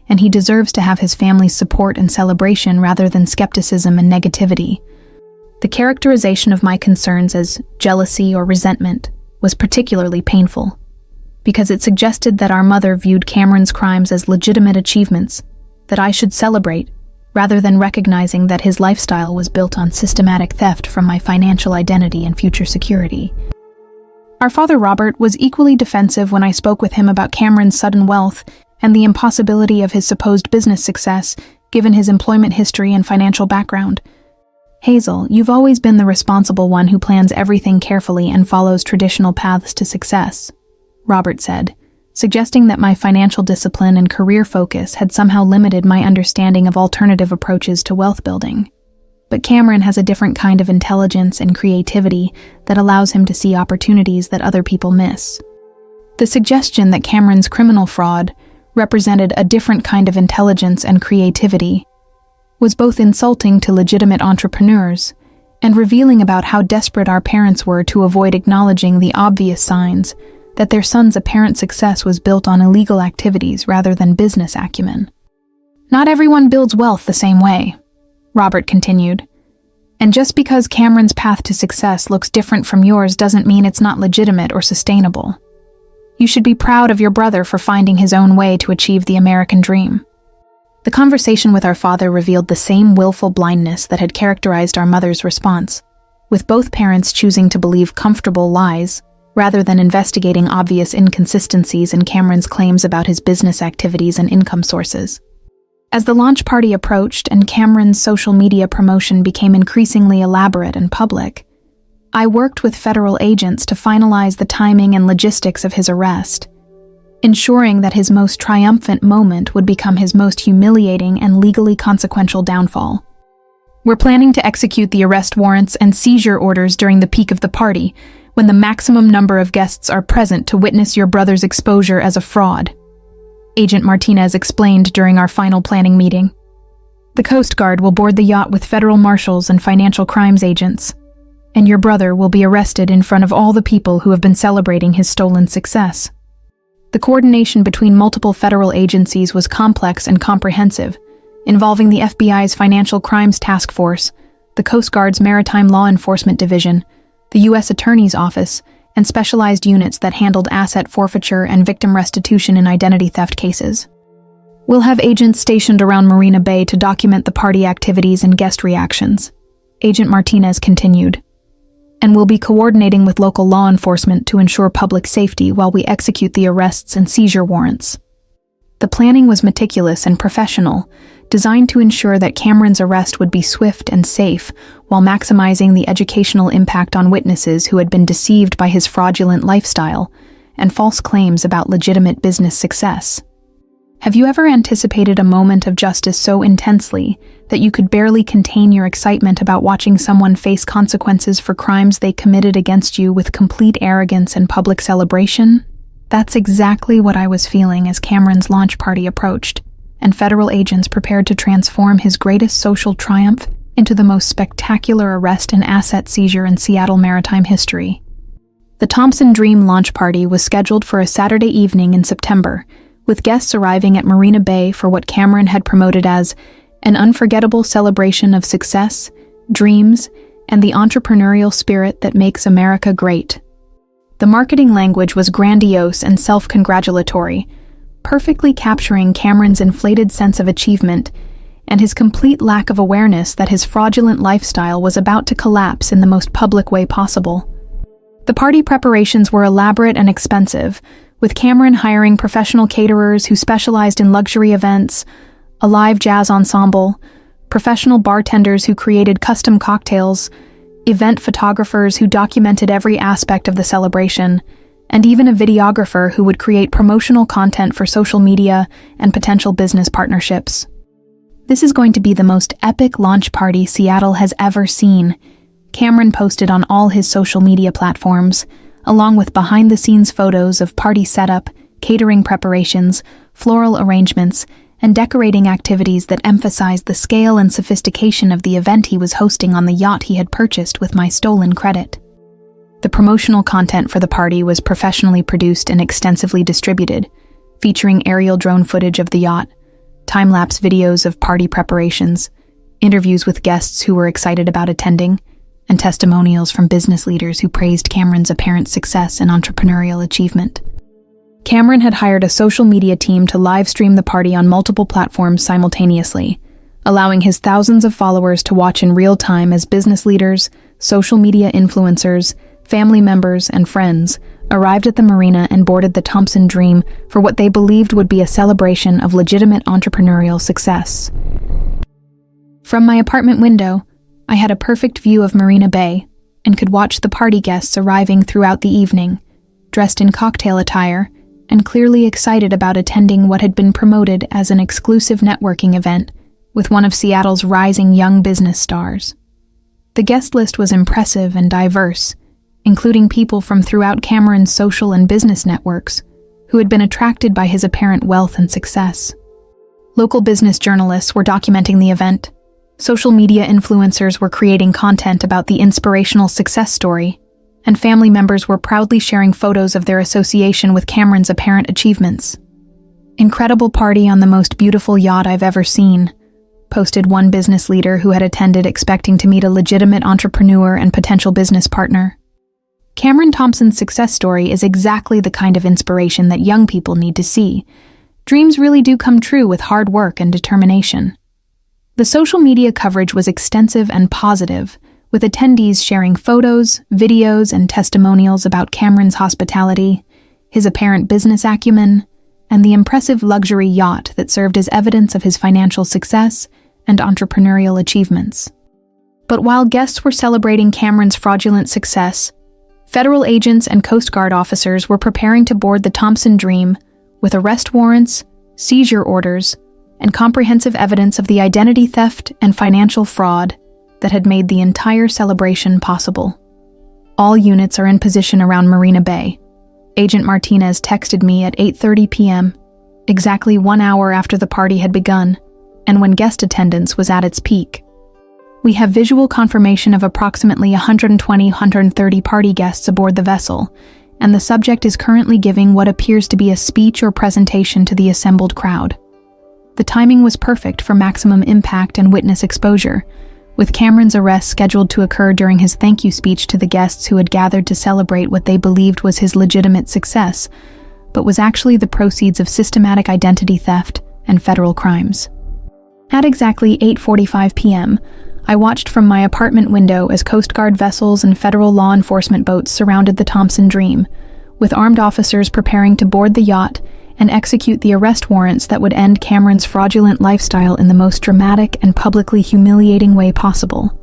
and he deserves to have his family's support and celebration rather than skepticism and negativity." The characterization of my concerns as jealousy or resentment was particularly painful, because it suggested that our mother viewed Cameron's crimes as legitimate achievements that I should celebrate, rather than recognizing that his lifestyle was built on systematic theft from my financial identity and future security. Our father Robert was equally defensive when I spoke with him about Cameron's sudden wealth and the impossibility of his supposed business success, given his employment history and financial background. "Hazel, you've always been the responsible one who plans everything carefully and follows traditional paths to success," Robert said, suggesting that my financial discipline and career focus had somehow limited my understanding of alternative approaches to wealth building. But Cameron has a different kind of intelligence and creativity that allows him to see opportunities that other people miss. The suggestion that Cameron's criminal fraud represented a different kind of intelligence and creativity was both insulting to legitimate entrepreneurs and revealing about how desperate our parents were to avoid acknowledging the obvious signs that their son's apparent success was built on illegal activities rather than business acumen. "Not everyone builds wealth the same way," Robert continued, "and just because Cameron's path to success looks different from yours doesn't mean it's not legitimate or sustainable. You should be proud of your brother for finding his own way to achieve the American dream." The conversation with our father revealed the same willful blindness that had characterized our mother's response, with both parents choosing to believe comfortable lies rather than investigating obvious inconsistencies in Cameron's claims about his business activities and income sources. As the launch party approached and Cameron's social media promotion became increasingly elaborate and public, I worked with federal agents to finalize the timing and logistics of his arrest, ensuring that his most triumphant moment would become his most humiliating and legally consequential downfall. "We're planning to execute the arrest warrants and seizure orders during the peak of the party, when the maximum number of guests are present to witness your brother's exposure as a fraud," Agent Martinez explained during our final planning meeting. The Coast Guard will board the yacht with federal marshals and financial crimes agents, and your brother will be arrested in front of all the people who have been celebrating his stolen success. The coordination between multiple federal agencies was complex and comprehensive, involving the FBI's Financial Crimes Task Force, the Coast Guard's Maritime Law Enforcement Division, the U.S. Attorney's Office, and specialized units that handled asset forfeiture and victim restitution in identity theft cases. We'll have agents stationed around Marina Bay to document the party activities and guest reactions, Agent Martinez continued. And we'll be coordinating with local law enforcement to ensure public safety while we execute the arrests and seizure warrants. The planning was meticulous and professional, designed to ensure that Cameron's arrest would be swift and safe while maximizing the educational impact on witnesses who had been deceived by his fraudulent lifestyle and false claims about legitimate business success. Have you ever anticipated a moment of justice so intensely that you could barely contain your excitement about watching someone face consequences for crimes they committed against you with complete arrogance and public celebration? That's exactly what I was feeling as Cameron's launch party approached, and federal agents prepared to transform his greatest social triumph into the most spectacular arrest and asset seizure in Seattle maritime history. The Thompson Dream launch party was scheduled for a Saturday evening in September, with guests arriving at Marina Bay for what Cameron had promoted as an unforgettable celebration of success, dreams, and the entrepreneurial spirit that makes America great. The marketing language was grandiose and self-congratulatory, perfectly capturing Cameron's inflated sense of achievement and his complete lack of awareness that his fraudulent lifestyle was about to collapse in the most public way possible. The party preparations were elaborate and expensive, with Cameron hiring professional caterers who specialized in luxury events, a live jazz ensemble, professional bartenders who created custom cocktails, event photographers who documented every aspect of the celebration, and even a videographer who would create promotional content for social media and potential business partnerships. This is going to be the most epic launch party Seattle has ever seen, Cameron posted on all his social media platforms, along with behind-the-scenes photos of party setup, catering preparations, floral arrangements, and decorating activities that emphasized the scale and sophistication of the event he was hosting on the yacht he had purchased with my stolen credit. The promotional content for the party was professionally produced and extensively distributed, featuring aerial drone footage of the yacht, time-lapse videos of party preparations, interviews with guests who were excited about attending, and testimonials from business leaders who praised Cameron's apparent success and entrepreneurial achievement. Cameron had hired a social media team to live stream the party on multiple platforms simultaneously, allowing his thousands of followers to watch in real time as business leaders, social media influencers, family members, and friends arrived at the marina and boarded the Thompson Dream for what they believed would be a celebration of legitimate entrepreneurial success. From my apartment window, I had a perfect view of Marina Bay and could watch the party guests arriving throughout the evening, dressed in cocktail attire and clearly excited about attending what had been promoted as an exclusive networking event with one of Seattle's rising young business stars. The guest list was impressive and diverse, including people from throughout Cameron's social and business networks who had been attracted by his apparent wealth and success. Local business journalists were documenting the event. Social media influencers were creating content about the inspirational success story, and family members were proudly sharing photos of their association with Cameron's apparent achievements. "Incredible party on the most beautiful yacht I've ever seen," posted one business leader who had attended expecting to meet a legitimate entrepreneur and potential business partner. Cameron Thompson's success story is exactly the kind of inspiration that young people need to see. Dreams really do come true with hard work and determination. The social media coverage was extensive and positive, with attendees sharing photos, videos, and testimonials about Cameron's hospitality, his apparent business acumen, and the impressive luxury yacht that served as evidence of his financial success and entrepreneurial achievements. But while guests were celebrating Cameron's fraudulent success, federal agents and Coast Guard officers were preparing to board the Thompson Dream with arrest warrants, seizure orders, and comprehensive evidence of the identity theft and financial fraud that had made the entire celebration possible. "All units are in position around Marina Bay," Agent Martinez texted me at 8:30 p.m., exactly 1 hour after the party had begun, and when guest attendance was at its peak. We have visual confirmation of approximately 120-130 party guests aboard the vessel, and the subject is currently giving what appears to be a speech or presentation to the assembled crowd. The timing was perfect for maximum impact and witness exposure, with Cameron's arrest scheduled to occur during his thank you speech to the guests who had gathered to celebrate what they believed was his legitimate success, but was actually the proceeds of systematic identity theft and federal crimes. At exactly 8:45 p.m., I watched from my apartment window as Coast Guard vessels and federal law enforcement boats surrounded the Thompson Dream, with armed officers preparing to board the yacht and execute the arrest warrants that would end Cameron's fraudulent lifestyle in the most dramatic and publicly humiliating way possible.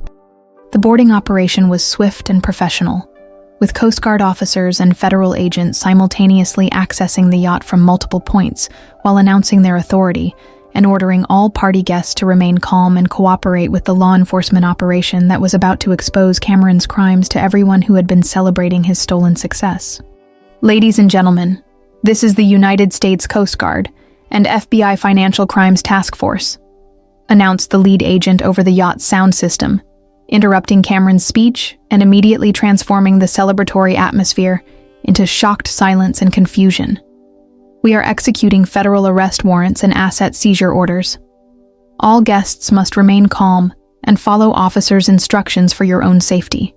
The boarding operation was swift and professional, with Coast Guard officers and federal agents simultaneously accessing the yacht from multiple points while announcing their authority and ordering all party guests to remain calm and cooperate with the law enforcement operation that was about to expose Cameron's crimes to everyone who had been celebrating his stolen success. Ladies and gentlemen, this is the United States Coast Guard and FBI Financial Crimes Task Force, announced the lead agent over the yacht's sound system, interrupting Cameron's speech and immediately transforming the celebratory atmosphere into shocked silence and confusion. We are executing federal arrest warrants and asset seizure orders. All guests must remain calm and follow officers' instructions for your own safety.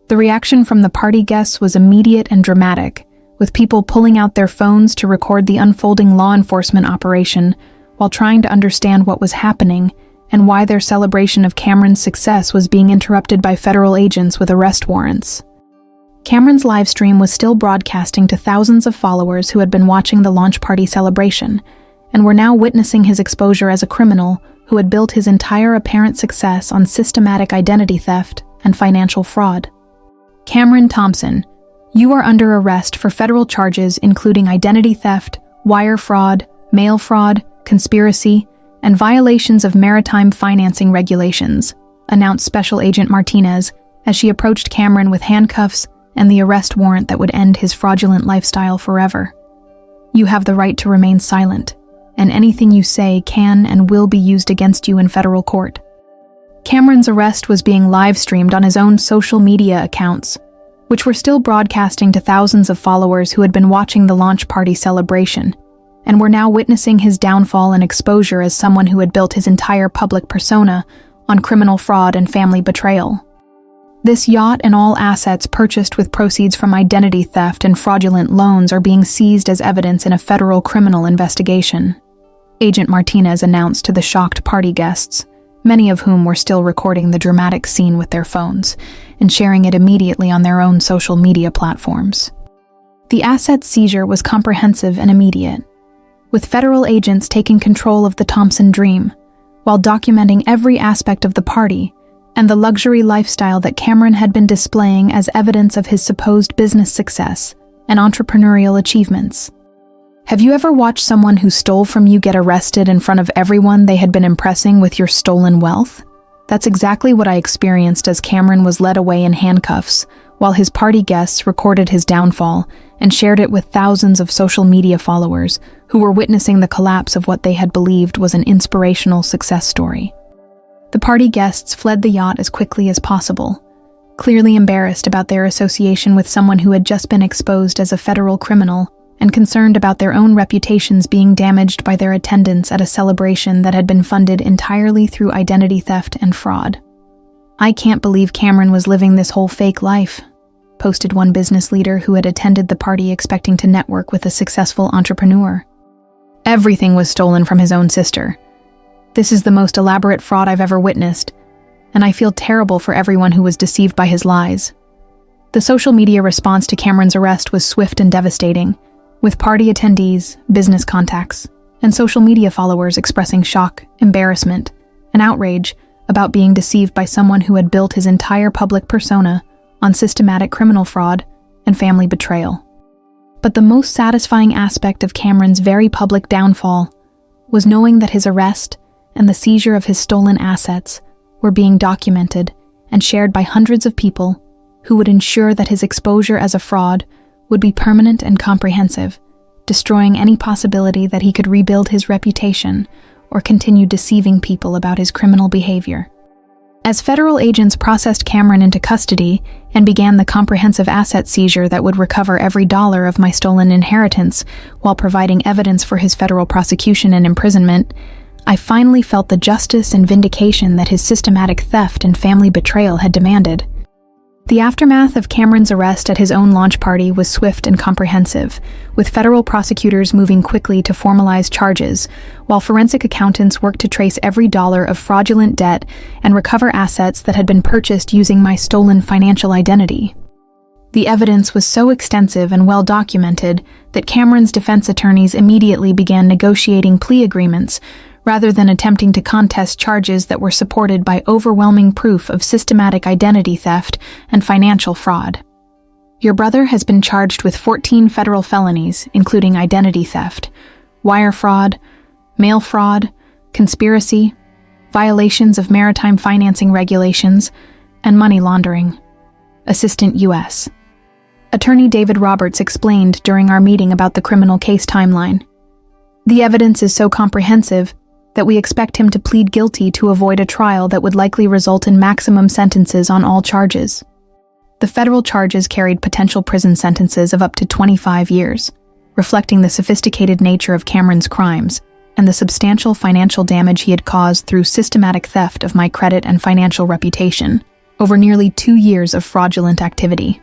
The reaction from the party guests was immediate and dramatic, with people pulling out their phones to record the unfolding law enforcement operation while trying to understand what was happening and why their celebration of Cameron's success was being interrupted by federal agents with arrest warrants. Cameron's live stream was still broadcasting to thousands of followers who had been watching the launch party celebration and were now witnessing his exposure as a criminal who had built his entire apparent success on systematic identity theft and financial fraud. Cameron Thompson, you are under arrest for federal charges including identity theft, wire fraud, mail fraud, conspiracy, and violations of maritime financing regulations, announced Special Agent Martinez as she approached Cameron with handcuffs and the arrest warrant that would end his fraudulent lifestyle forever. You have the right to remain silent, and anything you say can and will be used against you in federal court. Cameron's arrest was being live-streamed on his own social media accounts, which were still broadcasting to thousands of followers who had been watching the launch party celebration, and were now witnessing his downfall and exposure as someone who had built his entire public persona on criminal fraud and family betrayal. This yacht and all assets purchased with proceeds from identity theft and fraudulent loans are being seized as evidence in a federal criminal investigation, Agent Martinez announced to the shocked party guests, many of whom were still recording the dramatic scene with their phones and sharing it immediately on their own social media platforms. The asset seizure was comprehensive and immediate, with federal agents taking control of the Thompson Dream, while documenting every aspect of the party and the luxury lifestyle that Cameron had been displaying as evidence of his supposed business success and entrepreneurial achievements. Have you ever watched someone who stole from you get arrested in front of everyone they had been impressing with your stolen wealth? That's exactly what I experienced as Cameron was led away in handcuffs, while his party guests recorded his downfall and shared it with thousands of social media followers who were witnessing the collapse of what they had believed was an inspirational success story. The party guests fled the yacht as quickly as possible, clearly embarrassed about their association with someone who had just been exposed as a federal criminal and concerned about their own reputations being damaged by their attendance at a celebration that had been funded entirely through identity theft and fraud. "I can't believe Cameron was living this whole fake life," posted one business leader who had attended the party expecting to network with a successful entrepreneur. "Everything was stolen from his own sister. This is the most elaborate fraud I've ever witnessed, and I feel terrible for everyone who was deceived by his lies." The social media response to Cameron's arrest was swift and devastating, with party attendees, business contacts, and social media followers expressing shock, embarrassment, and outrage about being deceived by someone who had built his entire public persona on systematic criminal fraud and family betrayal. But the most satisfying aspect of Cameron's very public downfall was knowing that his arrest and the seizure of his stolen assets were being documented and shared by hundreds of people who would ensure that his exposure as a fraud would be permanent and comprehensive, destroying any possibility that he could rebuild his reputation or continue deceiving people about his criminal behavior. As federal agents processed Cameron into custody and began the comprehensive asset seizure that would recover every dollar of my stolen inheritance while providing evidence for his federal prosecution and imprisonment, I finally felt the justice and vindication that his systematic theft and family betrayal had demanded. The aftermath of Cameron's arrest at his own launch party was swift and comprehensive, with federal prosecutors moving quickly to formalize charges, while forensic accountants worked to trace every dollar of fraudulent debt and recover assets that had been purchased using my stolen financial identity. The evidence was so extensive and well documented that Cameron's defense attorneys immediately began negotiating plea agreements, rather than attempting to contest charges that were supported by overwhelming proof of systematic identity theft and financial fraud. Your brother has been charged with 14 federal felonies, including identity theft, wire fraud, mail fraud, conspiracy, violations of maritime financing regulations, and money laundering. Assistant U.S. Attorney David Roberts explained during our meeting about the criminal case timeline. The evidence is so comprehensive that we expect him to plead guilty to avoid a trial that would likely result in maximum sentences on all charges. The federal charges carried potential prison sentences of up to 25 years, reflecting the sophisticated nature of Cameron's crimes and the substantial financial damage he had caused through systematic theft of my credit and financial reputation over nearly 2 years of fraudulent activity.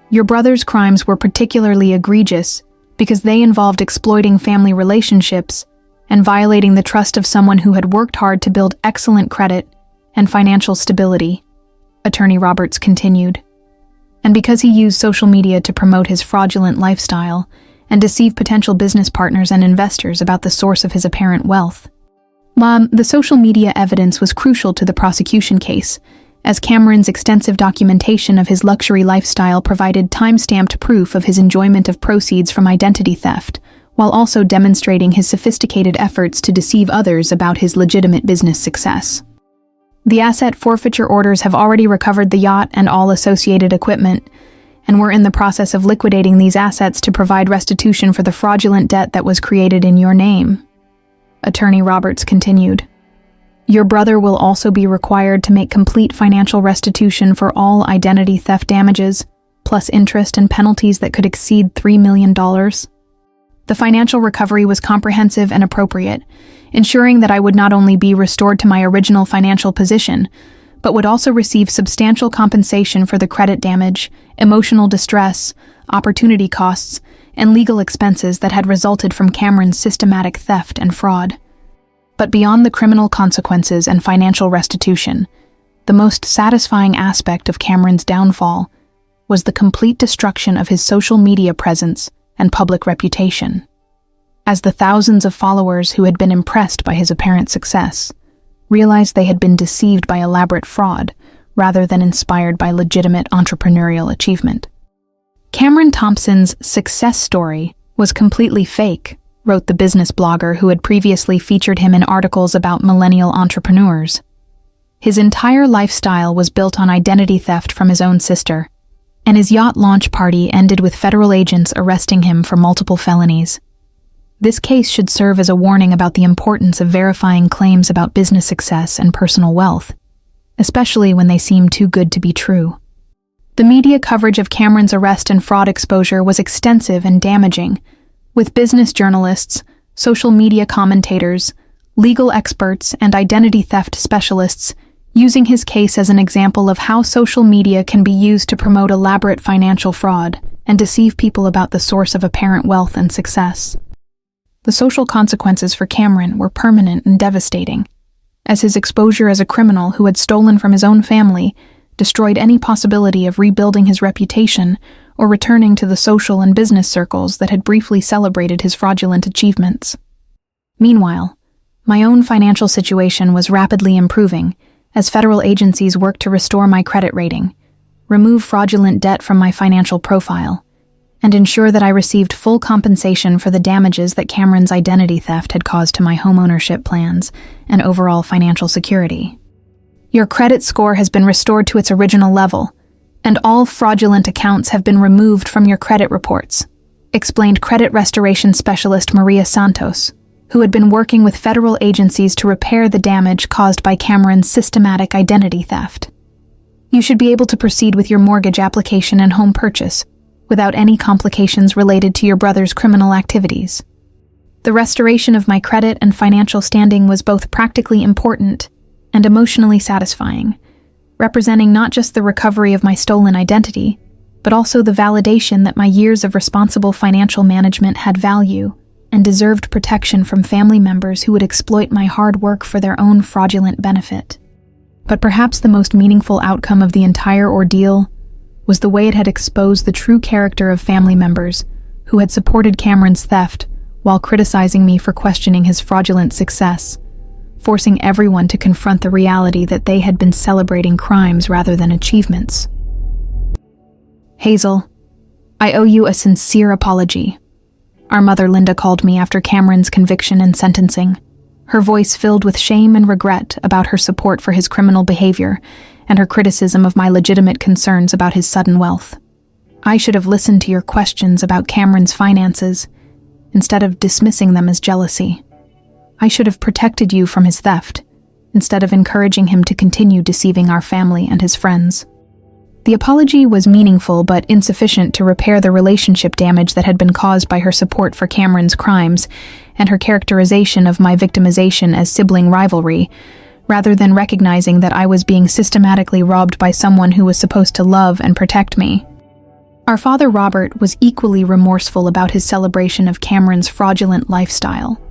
Your brother's crimes were particularly egregious because they involved exploiting family relationships and violating the trust of someone who had worked hard to build excellent credit and financial stability, Attorney Roberts continued. And because he used social media to promote his fraudulent lifestyle and deceive potential business partners and investors about the source of his apparent wealth. The social media evidence was crucial to the prosecution case, as Cameron's extensive documentation of his luxury lifestyle provided time-stamped proof of his enjoyment of proceeds from identity theft, while also demonstrating his sophisticated efforts to deceive others about his legitimate business success. The asset forfeiture orders have already recovered the yacht and all associated equipment, and we're in the process of liquidating these assets to provide restitution for the fraudulent debt that was created in your name. Attorney Roberts continued. Your brother will also be required to make complete financial restitution for all identity theft damages, plus interest and penalties that could exceed $3 million. The financial recovery was comprehensive and appropriate, ensuring that I would not only be restored to my original financial position, but would also receive substantial compensation for the credit damage, emotional distress, opportunity costs, and legal expenses that had resulted from Cameron's systematic theft and fraud. But beyond the criminal consequences and financial restitution, the most satisfying aspect of Cameron's downfall was the complete destruction of his social media presence and public reputation, as the thousands of followers who had been impressed by his apparent success realized they had been deceived by elaborate fraud rather than inspired by legitimate entrepreneurial achievement. Cameron Thompson's success story was completely fake, wrote the business blogger who had previously featured him in articles about millennial entrepreneurs. His entire lifestyle was built on identity theft from his own sister, and his yacht launch party ended with federal agents arresting him for multiple felonies. This case should serve as a warning about the importance of verifying claims about business success and personal wealth, especially when they seem too good to be true. The media coverage of Cameron's arrest and fraud exposure was extensive and damaging, with business journalists, social media commentators, legal experts, and identity theft specialists using his case as an example of how social media can be used to promote elaborate financial fraud and deceive people about the source of apparent wealth and success. The social consequences for Cameron were permanent and devastating, as his exposure as a criminal who had stolen from his own family destroyed any possibility of rebuilding his reputation or returning to the social and business circles that had briefly celebrated his fraudulent achievements. Meanwhile, my own financial situation was rapidly improving as federal agencies worked to restore my credit rating, remove fraudulent debt from my financial profile, and ensure that I received full compensation for the damages that Cameron's identity theft had caused to my homeownership plans and overall financial security. Your credit score has been restored to its original level, and all fraudulent accounts have been removed from your credit reports, explained credit restoration specialist Maria Santos, who had been working with federal agencies to repair the damage caused by Cameron's systematic identity theft. You should be able to proceed with your mortgage application and home purchase without any complications related to your brother's criminal activities. The restoration of my credit and financial standing was both practically important and emotionally satisfying, representing not just the recovery of my stolen identity, but also the validation that my years of responsible financial management had value and deserved protection from family members who would exploit my hard work for their own fraudulent benefit. But perhaps the most meaningful outcome of the entire ordeal was the way it had exposed the true character of family members who had supported Cameron's theft while criticizing me for questioning his fraudulent success, forcing everyone to confront the reality that they had been celebrating crimes rather than achievements. Hazel, I owe you a sincere apology. Our mother Linda called me after Cameron's conviction and sentencing, her voice filled with shame and regret about her support for his criminal behavior and her criticism of my legitimate concerns about his sudden wealth. I should have listened to your questions about Cameron's finances instead of dismissing them as jealousy. I should have protected you from his theft instead of encouraging him to continue deceiving our family and his friends. The apology was meaningful but insufficient to repair the relationship damage that had been caused by her support for Cameron's crimes and her characterization of my victimization as sibling rivalry, rather than recognizing that I was being systematically robbed by someone who was supposed to love and protect me. Our father Robert was equally remorseful about his celebration of Cameron's fraudulent lifestyle,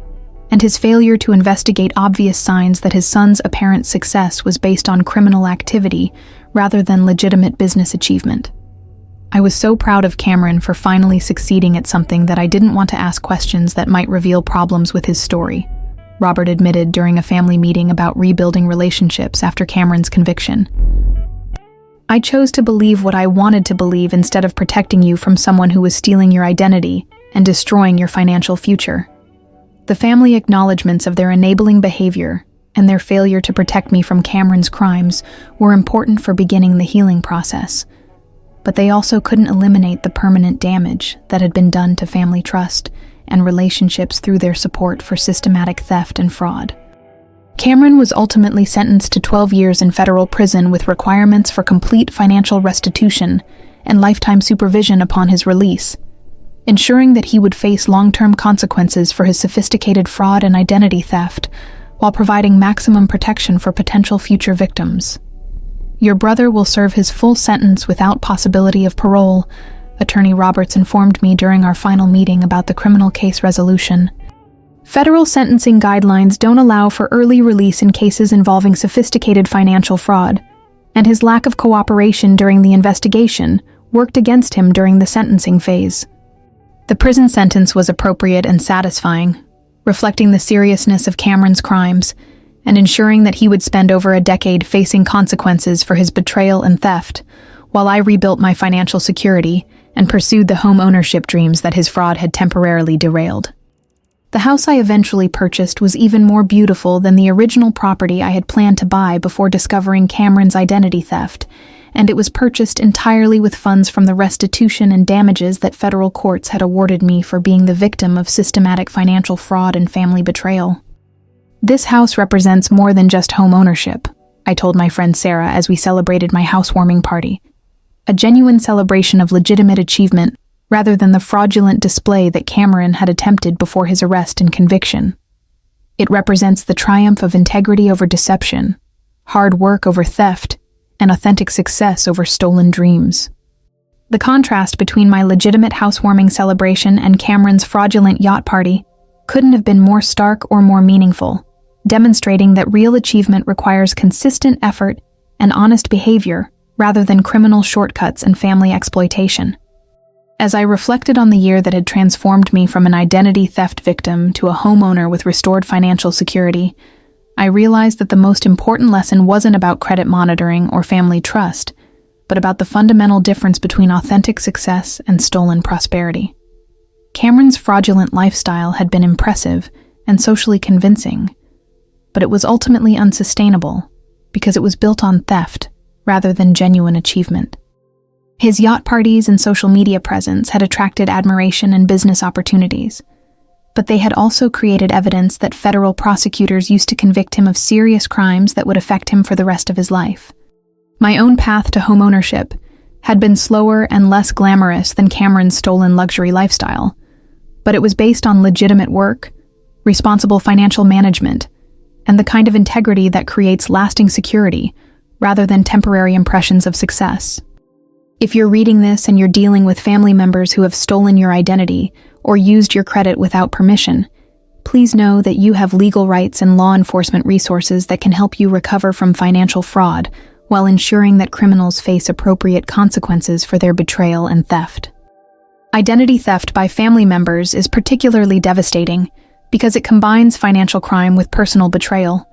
and his failure to investigate obvious signs that his son's apparent success was based on criminal activity rather than legitimate business achievement. I was so proud of Cameron for finally succeeding at something that I didn't want to ask questions that might reveal problems with his story, Robert admitted during a family meeting about rebuilding relationships after Cameron's conviction. I chose to believe what I wanted to believe instead of protecting you from someone who was stealing your identity and destroying your financial future. The family acknowledgments of their enabling behavior and their failure to protect me from Cameron's crimes were important for beginning the healing process, but they also couldn't eliminate the permanent damage that had been done to family trust and relationships through their support for systematic theft and fraud. Cameron was ultimately sentenced to 12 years in federal prison with requirements for complete financial restitution and lifetime supervision upon his release, ensuring that he would face long-term consequences for his sophisticated fraud and identity theft, while providing maximum protection for potential future victims. Your brother will serve his full sentence without possibility of parole, Attorney Roberts informed me during our final meeting about the criminal case resolution. Federal sentencing guidelines don't allow for early release in cases involving sophisticated financial fraud, and his lack of cooperation during the investigation worked against him during the sentencing phase. The prison sentence was appropriate and satisfying, reflecting the seriousness of Cameron's crimes and ensuring that he would spend over a decade facing consequences for his betrayal and theft, while I rebuilt my financial security and pursued the home ownership dreams that his fraud had temporarily derailed. The house I eventually purchased was even more beautiful than the original property I had planned to buy before discovering Cameron's identity theft, and it was purchased entirely with funds from the restitution and damages that federal courts had awarded me for being the victim of systematic financial fraud and family betrayal. This house represents more than just home ownership, I told my friend Sarah as we celebrated my housewarming party. A genuine celebration of legitimate achievement rather than the fraudulent display that Cameron had attempted before his arrest and conviction. It represents the triumph of integrity over deception, hard work over theft, and authentic success over stolen dreams. The contrast between my legitimate housewarming celebration and Cameron's fraudulent yacht party couldn't have been more stark or more meaningful, demonstrating that real achievement requires consistent effort and honest behavior rather than criminal shortcuts and family exploitation. As I reflected on the year that had transformed me from an identity theft victim to a homeowner with restored financial security, I realized that the most important lesson wasn't about credit monitoring or family trust, but about the fundamental difference between authentic success and stolen prosperity. Cameron's fraudulent lifestyle had been impressive and socially convincing, but it was ultimately unsustainable because it was built on theft rather than genuine achievement. His yacht parties and social media presence had attracted admiration and business opportunities, but they had also created evidence that federal prosecutors used to convict him of serious crimes that would affect him for the rest of his life. My own path to homeownership had been slower and less glamorous than Cameron's stolen luxury lifestyle, but it was based on legitimate work, responsible financial management, and the kind of integrity that creates lasting security rather than temporary impressions of success. If you're reading this and you're dealing with family members who have stolen your identity or used your credit without permission, please know that you have legal rights and law enforcement resources that can help you recover from financial fraud while ensuring that criminals face appropriate consequences for their betrayal and theft. Identity theft by family members is particularly devastating because it combines financial crime with personal betrayal,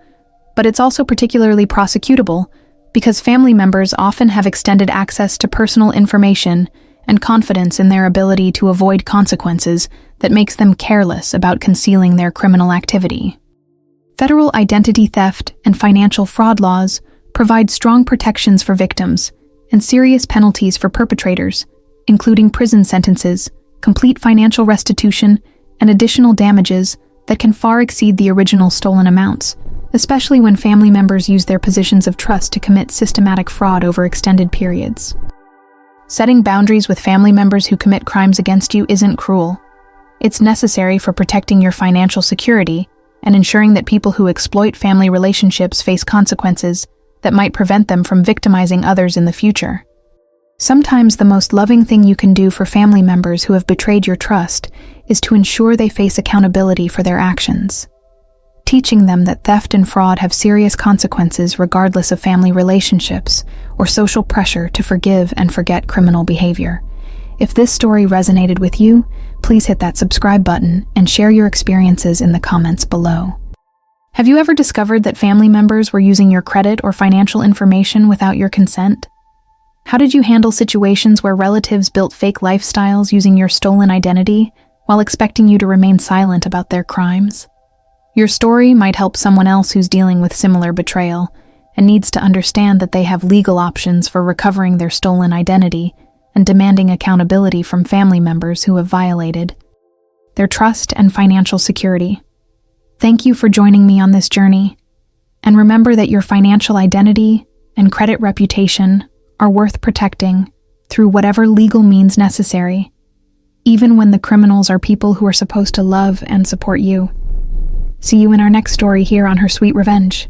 but it's also particularly prosecutable because family members often have extended access to personal information and confidence in their ability to avoid consequences that makes them careless about concealing their criminal activity. Federal identity theft and financial fraud laws provide strong protections for victims and serious penalties for perpetrators, including prison sentences, complete financial restitution, and additional damages that can far exceed the original stolen amounts, especially when family members use their positions of trust to commit systematic fraud over extended periods. Setting boundaries with family members who commit crimes against you isn't cruel. It's necessary for protecting your financial security and ensuring that people who exploit family relationships face consequences that might prevent them from victimizing others in the future. Sometimes the most loving thing you can do for family members who have betrayed your trust is to ensure they face accountability for their actions. Teaching them that theft and fraud have serious consequences regardless of family relationships or social pressure to forgive and forget criminal behavior. If this story resonated with you, please hit that subscribe button and share your experiences in the comments below. Have you ever discovered that family members were using your credit or financial information without your consent? How did you handle situations where relatives built fake lifestyles using your stolen identity while expecting you to remain silent about their crimes? Your story might help someone else who's dealing with similar betrayal and needs to understand that they have legal options for recovering their stolen identity and demanding accountability from family members who have violated their trust and financial security. Thank you for joining me on this journey, and remember that your financial identity and credit reputation are worth protecting through whatever legal means necessary, even when the criminals are people who are supposed to love and support you. See you in our next story here on Her Sweet Revenge.